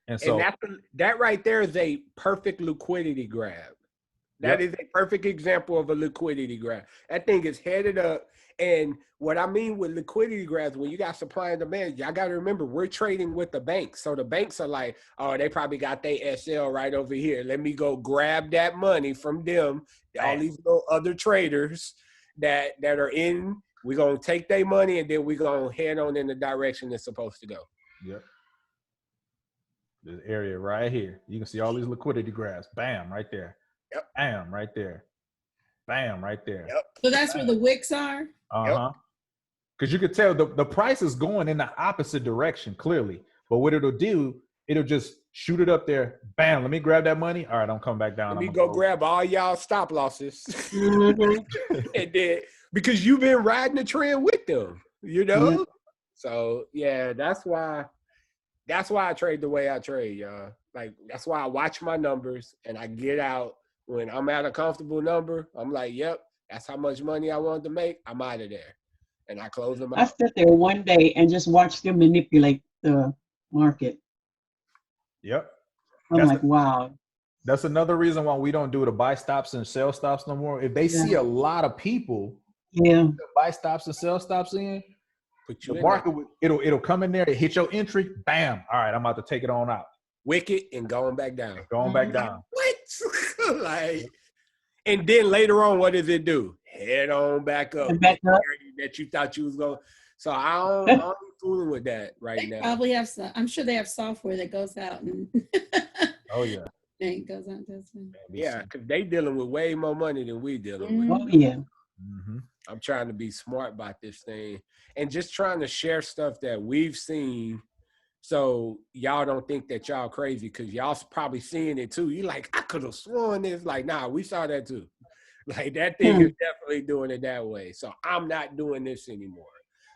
And so that right there is a perfect liquidity grab. That is a perfect example of a liquidity grab. That thing is headed up. And what I mean with liquidity grabs, when you got supply and demand, y'all got to remember, we're trading with the banks. So the banks are like, oh, they probably got their SL right over here. Let me go grab that money from them. All these little other traders that are in, we're going to take their money and then we're going to head on in the direction it's supposed to go. Yep. This area right here. You can see all these liquidity grabs. Bam, right there. Yep. Bam, right there. bam, right there. Yep. So that's where the wicks are? Uh-huh. Because you could tell the price is going in the opposite direction, clearly. But what it'll do, it'll just shoot it up there. Bam, let me grab that money. All right, I'm coming back down. Let me go grab all y'all stop losses. Mhm. And then, because you've been riding the trend with them, you know? So, yeah, that's why I trade the way I trade, y'all. Like, that's why I watch my numbers and I get out when I'm at a comfortable number. I'm like, yep, that's how much money I wanted to make. I'm out of there. And I close them I out. sat there one day and just watched them manipulate the market. Yep. I'm That's like, wow. That's another reason why we don't do the buy stops and sell stops no more. If they see a lot of people Yeah. buy stops and sell stops in, Put you the in market there. it'll come in there, it hit your entry, bam. All right, I'm about to take it on out. Wicked and going back down. Going back down. What? Like, and then later on, what does it do? Head on back up. And back up. That you thought you was going. So I don't be fooling with that right They now. probably have some, I'm sure they have software that goes out and Oh yeah. it goes out this way. Yeah, because they dealing with way more money than we dealing with. Oh yeah. Mm-hmm. I'm trying to be smart about this thing and just trying to share stuff that we've seen so y'all don't think that y'all crazy because y'all probably seeing it too. You like, I could have sworn this. Like, nah, we saw that too. Like, that thing is definitely doing it that way. So I'm not doing this anymore.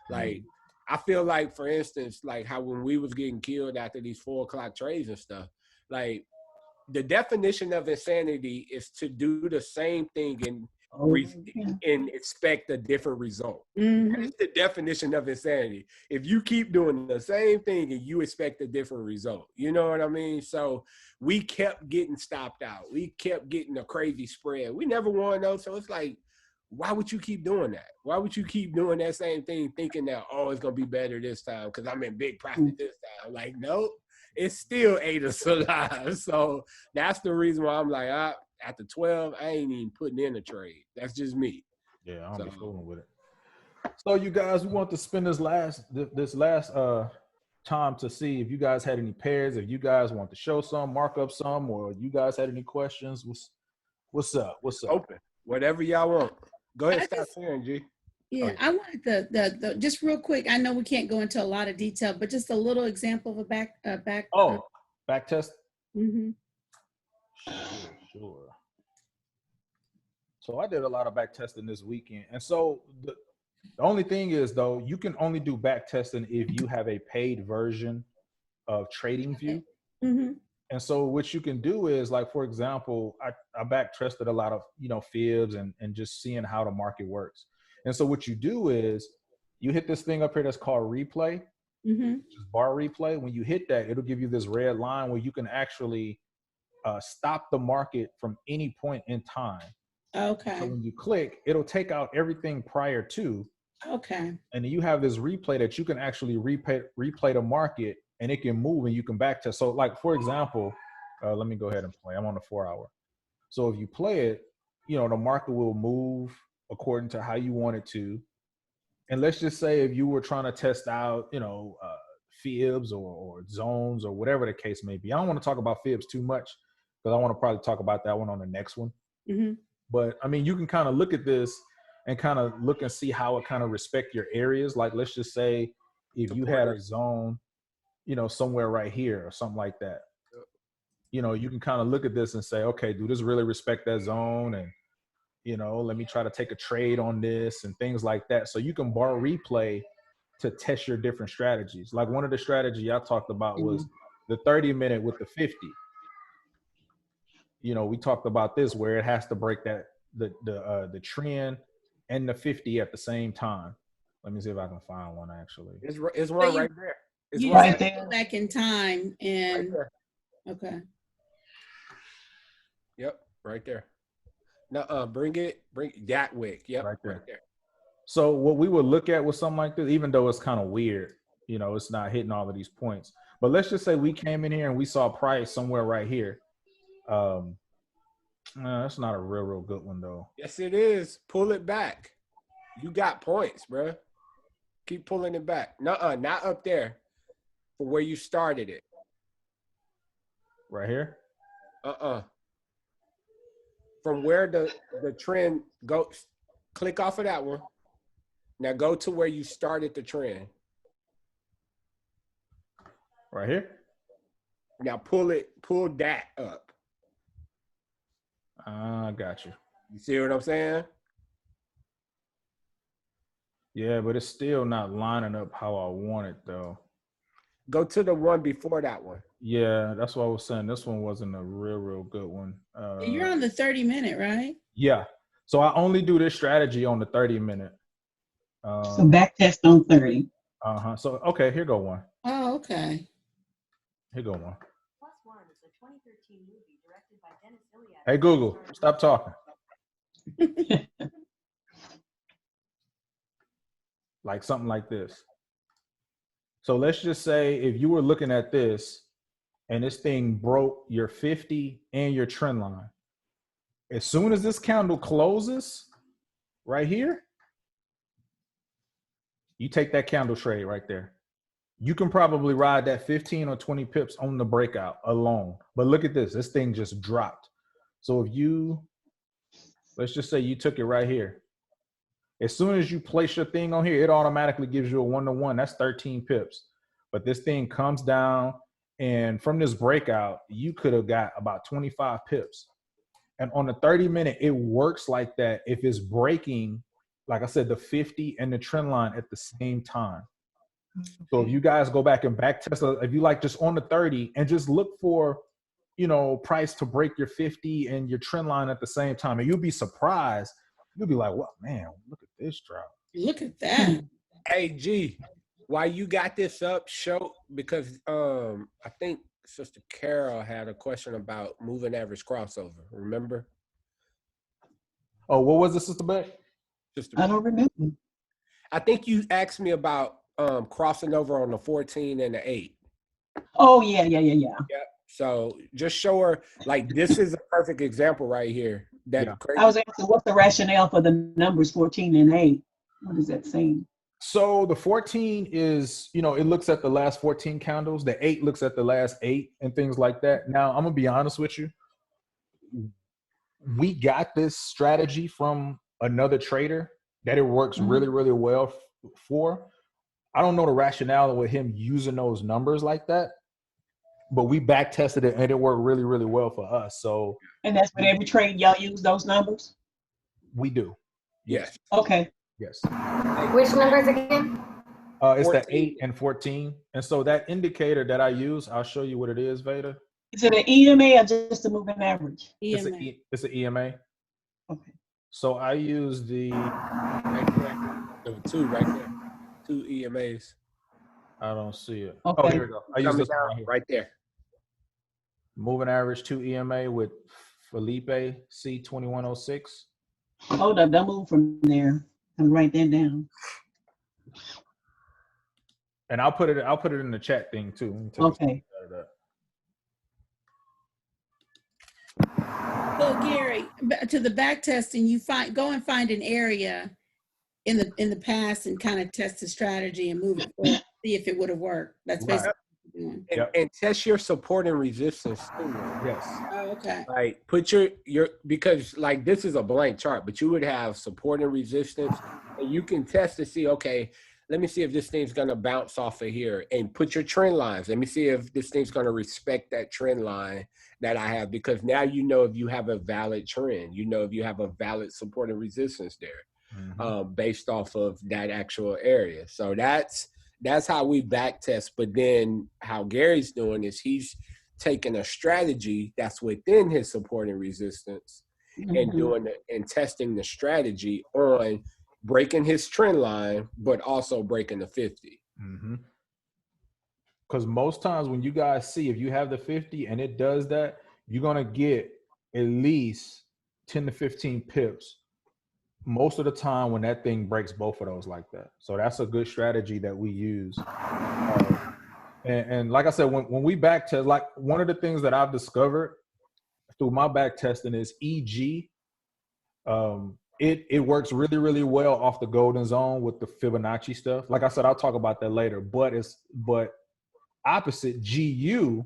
Like, I feel like, for instance, like how when we was getting killed after these 4 o'clock trades and stuff, like the definition of insanity is to do the same thing and expect a different result. That's the definition of insanity. If you keep doing the same thing and you expect a different result, you know what I mean? So we kept getting stopped out. We kept getting a crazy spread. We never won those. So it's like, why would you keep doing that? Why would you keep doing that same thing thinking that, oh, it's going to be better this time because I'm in big profit this time? Like, nope, it still ate us alive. So that's the reason why I'm like, after 12, I ain't even putting in a trade. That's just me. Yeah, I don't be fooling with it. So you guys, we want to spend this last time to see if you guys had any pairs, if you guys want to show some, mark up some, or you guys had any questions. What's up? What's up? Open. Whatever y'all want. Go ahead, start sharing, G. Yeah, I wanted the just real quick. I know we can't go into a lot of detail, but just a little example of a back. Back test. Mm-hmm. Sure. So I did a lot of back testing this weekend, and so the only thing is though, you can only do back testing if you have a paid version of TradingView. Mm-hmm. And so what you can do is, like, for example, I back tested a lot of, fibs and just seeing how the market works. And so what you do is you hit this thing up here that's called replay, just bar replay. When you hit that, it'll give you this red line where you can actually stop the market from any point in time. Okay. So when you click, it'll take out everything prior to. Okay. And then you have this replay that you can actually replay the market, and it can move and you can back test. So like, for example, let me go ahead and play. I'm on the 4-hour. So if you play it, the market will move according to how you want it to. And let's just say if you were trying to test out, fibs or zones or whatever the case may be. I don't want to talk about fibs too much because I want to probably talk about that one on the next one. Mm-hmm. But I mean, you can kind of look at this and kind of look and see how it kind of respect your areas. Like, let's just say if you had a zone, somewhere right here or something like that, you can kind of look at this and say, okay, do this really respect that zone? And, let me try to take a trade on this and things like that. So you can bar replay to test your different strategies. Like one of the strategies I talked about was the 30-minute with the 50. We talked about this where it has to break that the trend and the 50 at the same time. Let me see if I can find one actually. It's one right there. It's you right have there. to go back in time and okay. Yep, right there. No, bring that wick. Yep, right there. So what we would look at with something like this, even though it's kind of weird, it's not hitting all of these points. But let's just say we came in here and we saw price somewhere right here. That's not a real good one though. Yes, it is. Pull it back. You got points, bro. Keep pulling it back. Nuh-uh, not up there for where you started it. Right here? From from where the trend goes, click off of that one. Now go to where you started the trend. Right here. Now pull that up. I got you. You see what I'm saying? Yeah, but it's still not lining up how I want it though. Go to the one before that one. Yeah, that's what I was saying. This one wasn't a real good one. You're on the 30-minute, right? Yeah. So I only do this strategy on the 30-minute. So back test on 30. So okay, here go one. Oh, okay. Here go one. Hey Google, stop talking. Like something like this. So let's just say if you were looking at this and this thing broke your 50 and your trend line, as soon as this candle closes right here, you take that candle trade right there. You can probably ride that 15 or 20 pips on the breakout alone. But look at this. This thing just dropped. So if you, let's just say you took it right here. As soon as you place your thing on here, it automatically gives you a 1-to-1. That's 13 pips. But this thing comes down, and from this breakout, you could have got about 25 pips. And on the 30-minute, it works like that if it's breaking, like I said, the 50 and the trend line at the same time. So if you guys go back and back test, if you like just on the 30 and just look for, price to break your 50 and your trend line at the same time, and you'll be surprised. You'll be like, well, man, look at this drop. Look at that. Hey, G, while you got this up, show, because I think Sister Carol had a question about moving average crossover. Remember? Oh, what was it, Sister Beck? I don't remember. I think you asked me about crossing over on the 14 and the 8. Oh, yeah. Yep. So just show her, like, this is a perfect example right here. I was asking what's the rationale for the numbers 14 and 8? What is that saying? So the 14 is, it looks at the last 14 candles. The 8 looks at the last 8 and things like that. Now, I'm going to be honest with you. We got this strategy from another trader that it works really, really well for. I don't know the rationale with him using those numbers like that, but we back tested it and it worked really, really well for us. So, and that's for every trade y'all use those numbers? We do. Yes. Okay. Yes. Which numbers again? It's the 8 and 14. And so that indicator that I use, I'll show you what it is, Veda. Is it an EMA or just a moving average? EMA. It's an EMA. Okay. So I use the two right there. 2 EMAs. I don't see it. Okay. Oh, here we go. I use this one right there. Moving average 2 EMA with Felipe C2106. Hold up, don't move from there. And write that down. And I'll put it in the chat thing too. Okay. So Gary, to the back testing, you go and find an area in the past and kind of test the strategy and move it forward, see if it would have worked. That's basically what you're doing. And test your support and resistance too. Yes. Oh, okay. Like put your because like this is a blank chart, but you would have support and resistance, and you can test to see, okay, let me see if this thing's gonna bounce off of here, and put your trend lines. Let me see if this thing's gonna respect that trend line that I have, because now you know if you have a valid trend, you know if you have a valid support and resistance there, based off of that actual area. So that's how we back test. But then how Gary's doing is he's taking a strategy that's within his support and resistance and doing it and testing the strategy on breaking his trend line, but also breaking the 50. Because most times when you guys see, if you have the 50 and it does that, you're going to get at least 10 to 15 pips most of the time when that thing breaks both of those like that. So that's a good strategy that we use. And like I said, when we back test, like one of the things that I've discovered through my back testing is EG. It works really, really well off the golden zone with the Fibonacci stuff. Like I said, I'll talk about that later. But opposite GU,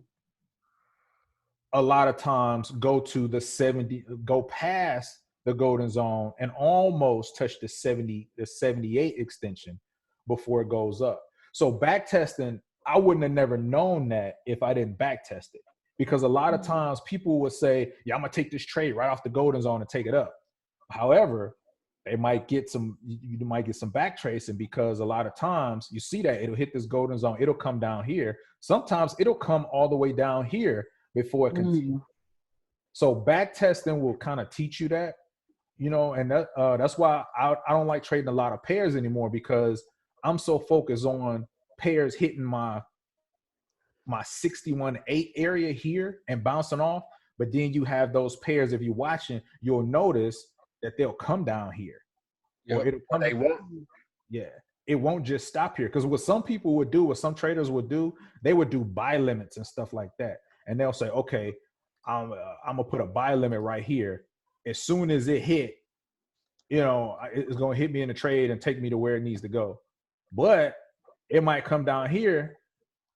a lot of times go to the 70, go past the golden zone and almost touch the 78 extension before it goes up. So back testing, I wouldn't have never known that if I didn't back test it. Because a lot of times people would say, yeah, I'm gonna take this trade right off the golden zone and take it up. However, they might get some, you might get some back tracing, because a lot of times you see that it'll hit this golden zone, it'll come down here. Sometimes it'll come all the way down here before it continues. So back testing will kind of teach you that, you know, and that's why I don't like trading a lot of pairs anymore, because I'm so focused on pairs hitting my 61.8 area here and bouncing off. But then you have those pairs, if you're watching, you'll notice that they'll come down here. Yep. Or it'll come They won't. Yeah. It won't just stop here. Because what some people would do, what some traders would do, they would do buy limits and stuff like that. And they'll say, okay, I'm gonna put a buy limit right here. As soon as it hit, you know, it's gonna hit me in the trade and take me to where it needs to go. But it might come down here.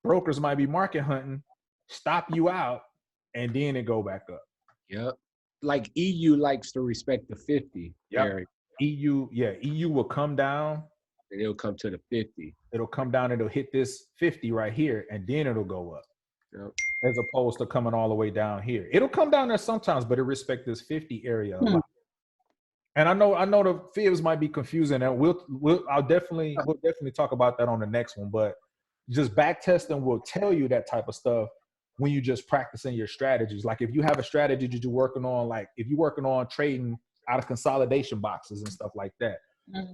Brokers might be market hunting, stop you out, and then it go back up. Yep. Like EU likes to respect the 50 area. EU will come down. And it'll come to the 50. It'll come down and it'll hit this 50 right here, and then it'll go up. Yep. As opposed to coming all the way down here. It'll come down there sometimes, but it respects this 50 area a lot. And I know the fibs might be confusing, and we'll definitely talk about that on the next one. But just back testing will tell you that type of stuff when you just practicing your strategies. Like if you have a strategy that you're working on, like if you're working on trading out of consolidation boxes and stuff like that,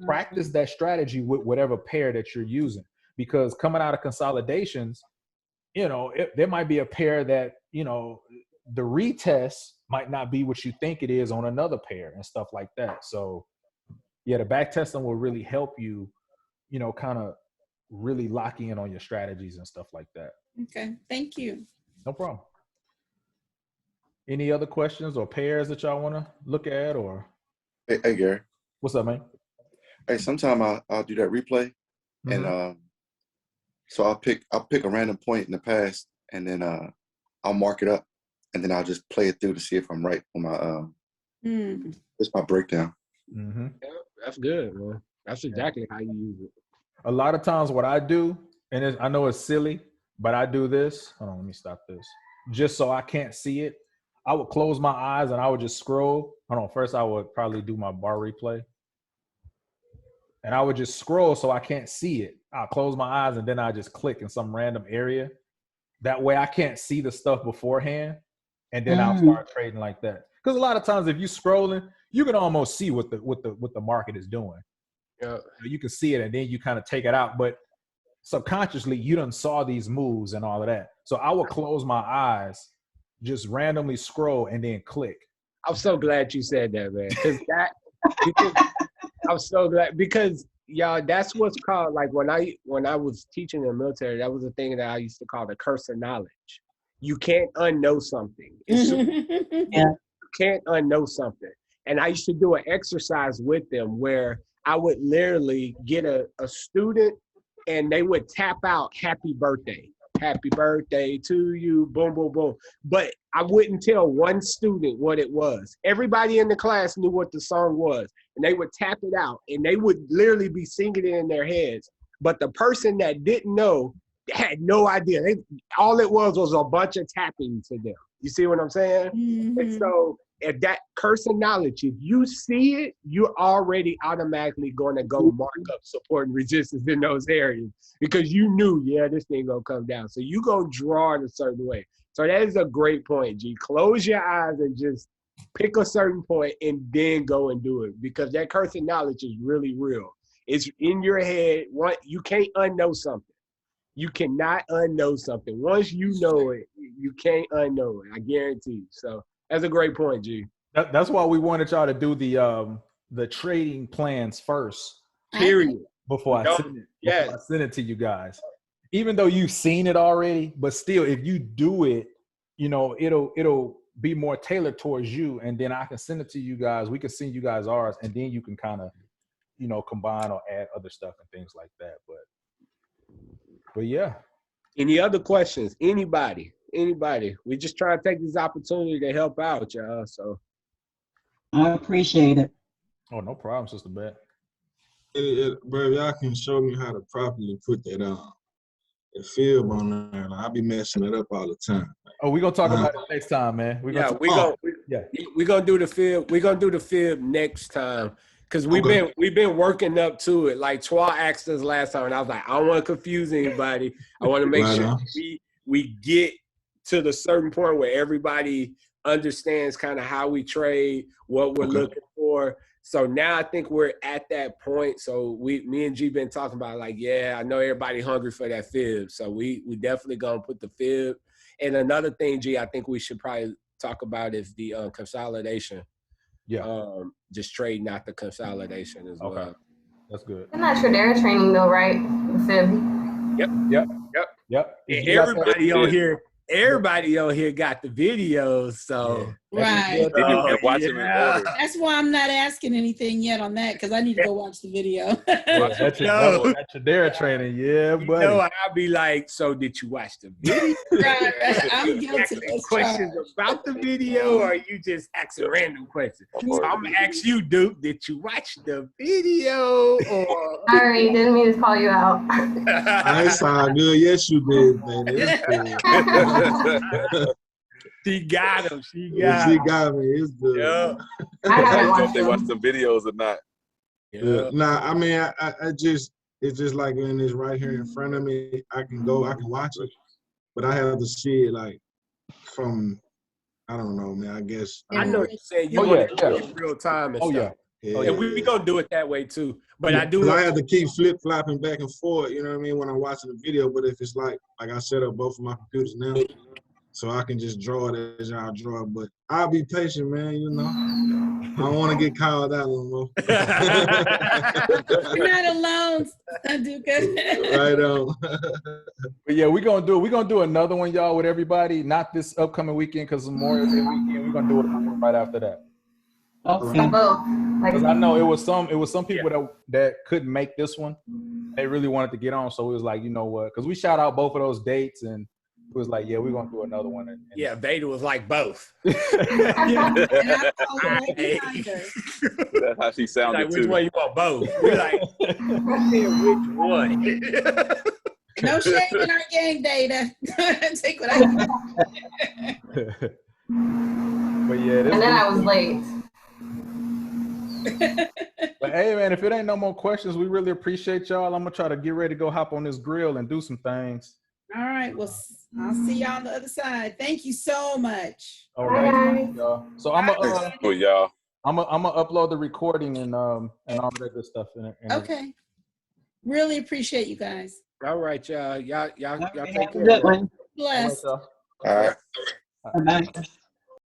practice that strategy with whatever pair that you're using. Because coming out of consolidations, you know, there might be a pair that, you know, the retest might not be what you think it is on another pair and stuff like that. So yeah, the back testing will really help you, you know, kind of really lock in on your strategies and stuff like that. Okay, thank you. No problem. Any other questions or pairs that y'all want to look at? Or Hey Gary. What's up, man? Hey, sometime I'll do that replay, and so I'll pick a random point in the past, and then I'll mark it up, and then I'll just play it through to see if I'm right on my it's my breakdown. Yeah, that's good, man. That's exactly how you use it. A lot of times what I do, and I know it's silly, but I do this. Hold on, let me stop this. Just so I can't see it, I would close my eyes and I would just scroll. Hold on, first I would probably do my bar replay. And I would just scroll so I can't see it. I'll close my eyes and then I just click in some random area. That way I can't see the stuff beforehand. And then I'll start trading like that. Because a lot of times if you're scrolling, you can almost see what the market is doing. Yeah. You can see it and then you kind of take it out. But subconsciously, you done saw these moves and all of that. So I will close my eyes, just randomly scroll and then click. I'm so glad you said that, man. Because I'm so glad, because y'all, that's what's called, like when I was teaching in the military, that was a thing that I used to call the curse of knowledge. You can't unknow something. You can't unknow something. And I used to do an exercise with them where I would literally get a student and they would tap out happy birthday to you, boom, boom, boom. But I wouldn't tell one student what it was. Everybody in the class knew what the song was, and they would tap it out, and they would literally be singing it in their heads. But the person that didn't know had no idea. All it was a bunch of tapping to them. You see what I'm saying? And so if that curse of knowledge, if you see it, you're already automatically going to go mark up support and resistance in those areas because you knew, yeah, this thing going to come down. So you go draw it a certain way. So that is a great point, G. Close your eyes and just pick a certain point and then go and do it, because that curse of knowledge is really real. It's in your head. You can't unknow something. You cannot unknow something. Once you know it, you can't unknow it. I guarantee you. So that's a great point, G. That's why we wanted y'all to do the trading plans first. Period. Before I send it to you guys. Even though you've seen it already, but still, if you do it, you know, it'll be more tailored towards you, and then I can send it to you guys. We can send you guys ours, and then you can kind of, you know, combine or add other stuff and things like that. But yeah. Any other questions? Anybody? anybody. We just try to take this opportunity to help out, y'all. So I appreciate it. Oh, no problem, Sister Bet. Bro, y'all can show me how to properly put that the fib on there. Like, I be messing it up all the time. Oh, we're gonna talk about it next time, man. We're gonna we gonna do the fib. We're gonna do the fib next time. Cause we've been working up to it. Like Twa asked us last time, and I was like, I don't want to confuse anybody. I want to make sure we get to the certain point where everybody understands kind of how we trade, what we're looking for. So now I think we're at that point. So me and G been talking about like, yeah, I know everybody hungry for that fib. So we definitely gonna put the fib. And another thing, G, I think we should probably talk about is the consolidation. Yeah. Just trading out the consolidation as well. That's good. Isn't that Tradera training though, right? The fib. Yep. And everybody on here got the videos, so Right. And watch them in order. That's why I'm not asking anything yet on that, because I need to go watch the video. That's Tradera training, yeah, buddy. I'll be like, so did you watch the video? Right. I'm guilty. Questions about the video, or are you just asking random questions? So I'm gonna ask you, Duke, did you watch the video? Or Sorry, didn't mean to call you out. It's all good. Yes, you did, baby. She got him. She got me. It's good. Yeah. I haven't If watched they watch them. the videos or not. Yeah. Nah, I mean, I just, it's just like when it's right here in front of me. I can watch it, but I have to see it like from, I don't know, man. I guess. I know you're saying you want to in real time and stuff. Yeah. And we gonna do it that way too. But I have to keep flip flopping back and forth. You know what I mean when I'm watching the video. But if it's like I set up both of my computers now, so I can just draw it as y'all draw it. But I'll be patient, man. You know, I don't want to get called out no more. You're not alone, Duka. Right on. But yeah, we're gonna do another one, y'all, with everybody. Not this upcoming weekend because Memorial Day weekend. We're gonna do it right after that. Okay. Because I know it was some people that couldn't make this one. They really wanted to get on, so it was like, you know what? Because we shout out both of those dates, and it was like, yeah, we're gonna do another one. Yeah, Veda was like both. That's how she sounded like, too. which one you want? Both. We're like, which one? No shame in our game, Data. Take what I But yeah, And then I was late. But hey, man, if it ain't no more questions, we really appreciate y'all. I'm gonna try to get ready to go hop on this grill and do some things. All right. Well, I'll see y'all on the other side. Thank you so much. All right, y'all. So I'm gonna upload the recording and all that good stuff in it. Okay. Really appreciate you guys. All right, y'all. Y'all take care. Good one. Bless. All right, All right. Bye-bye.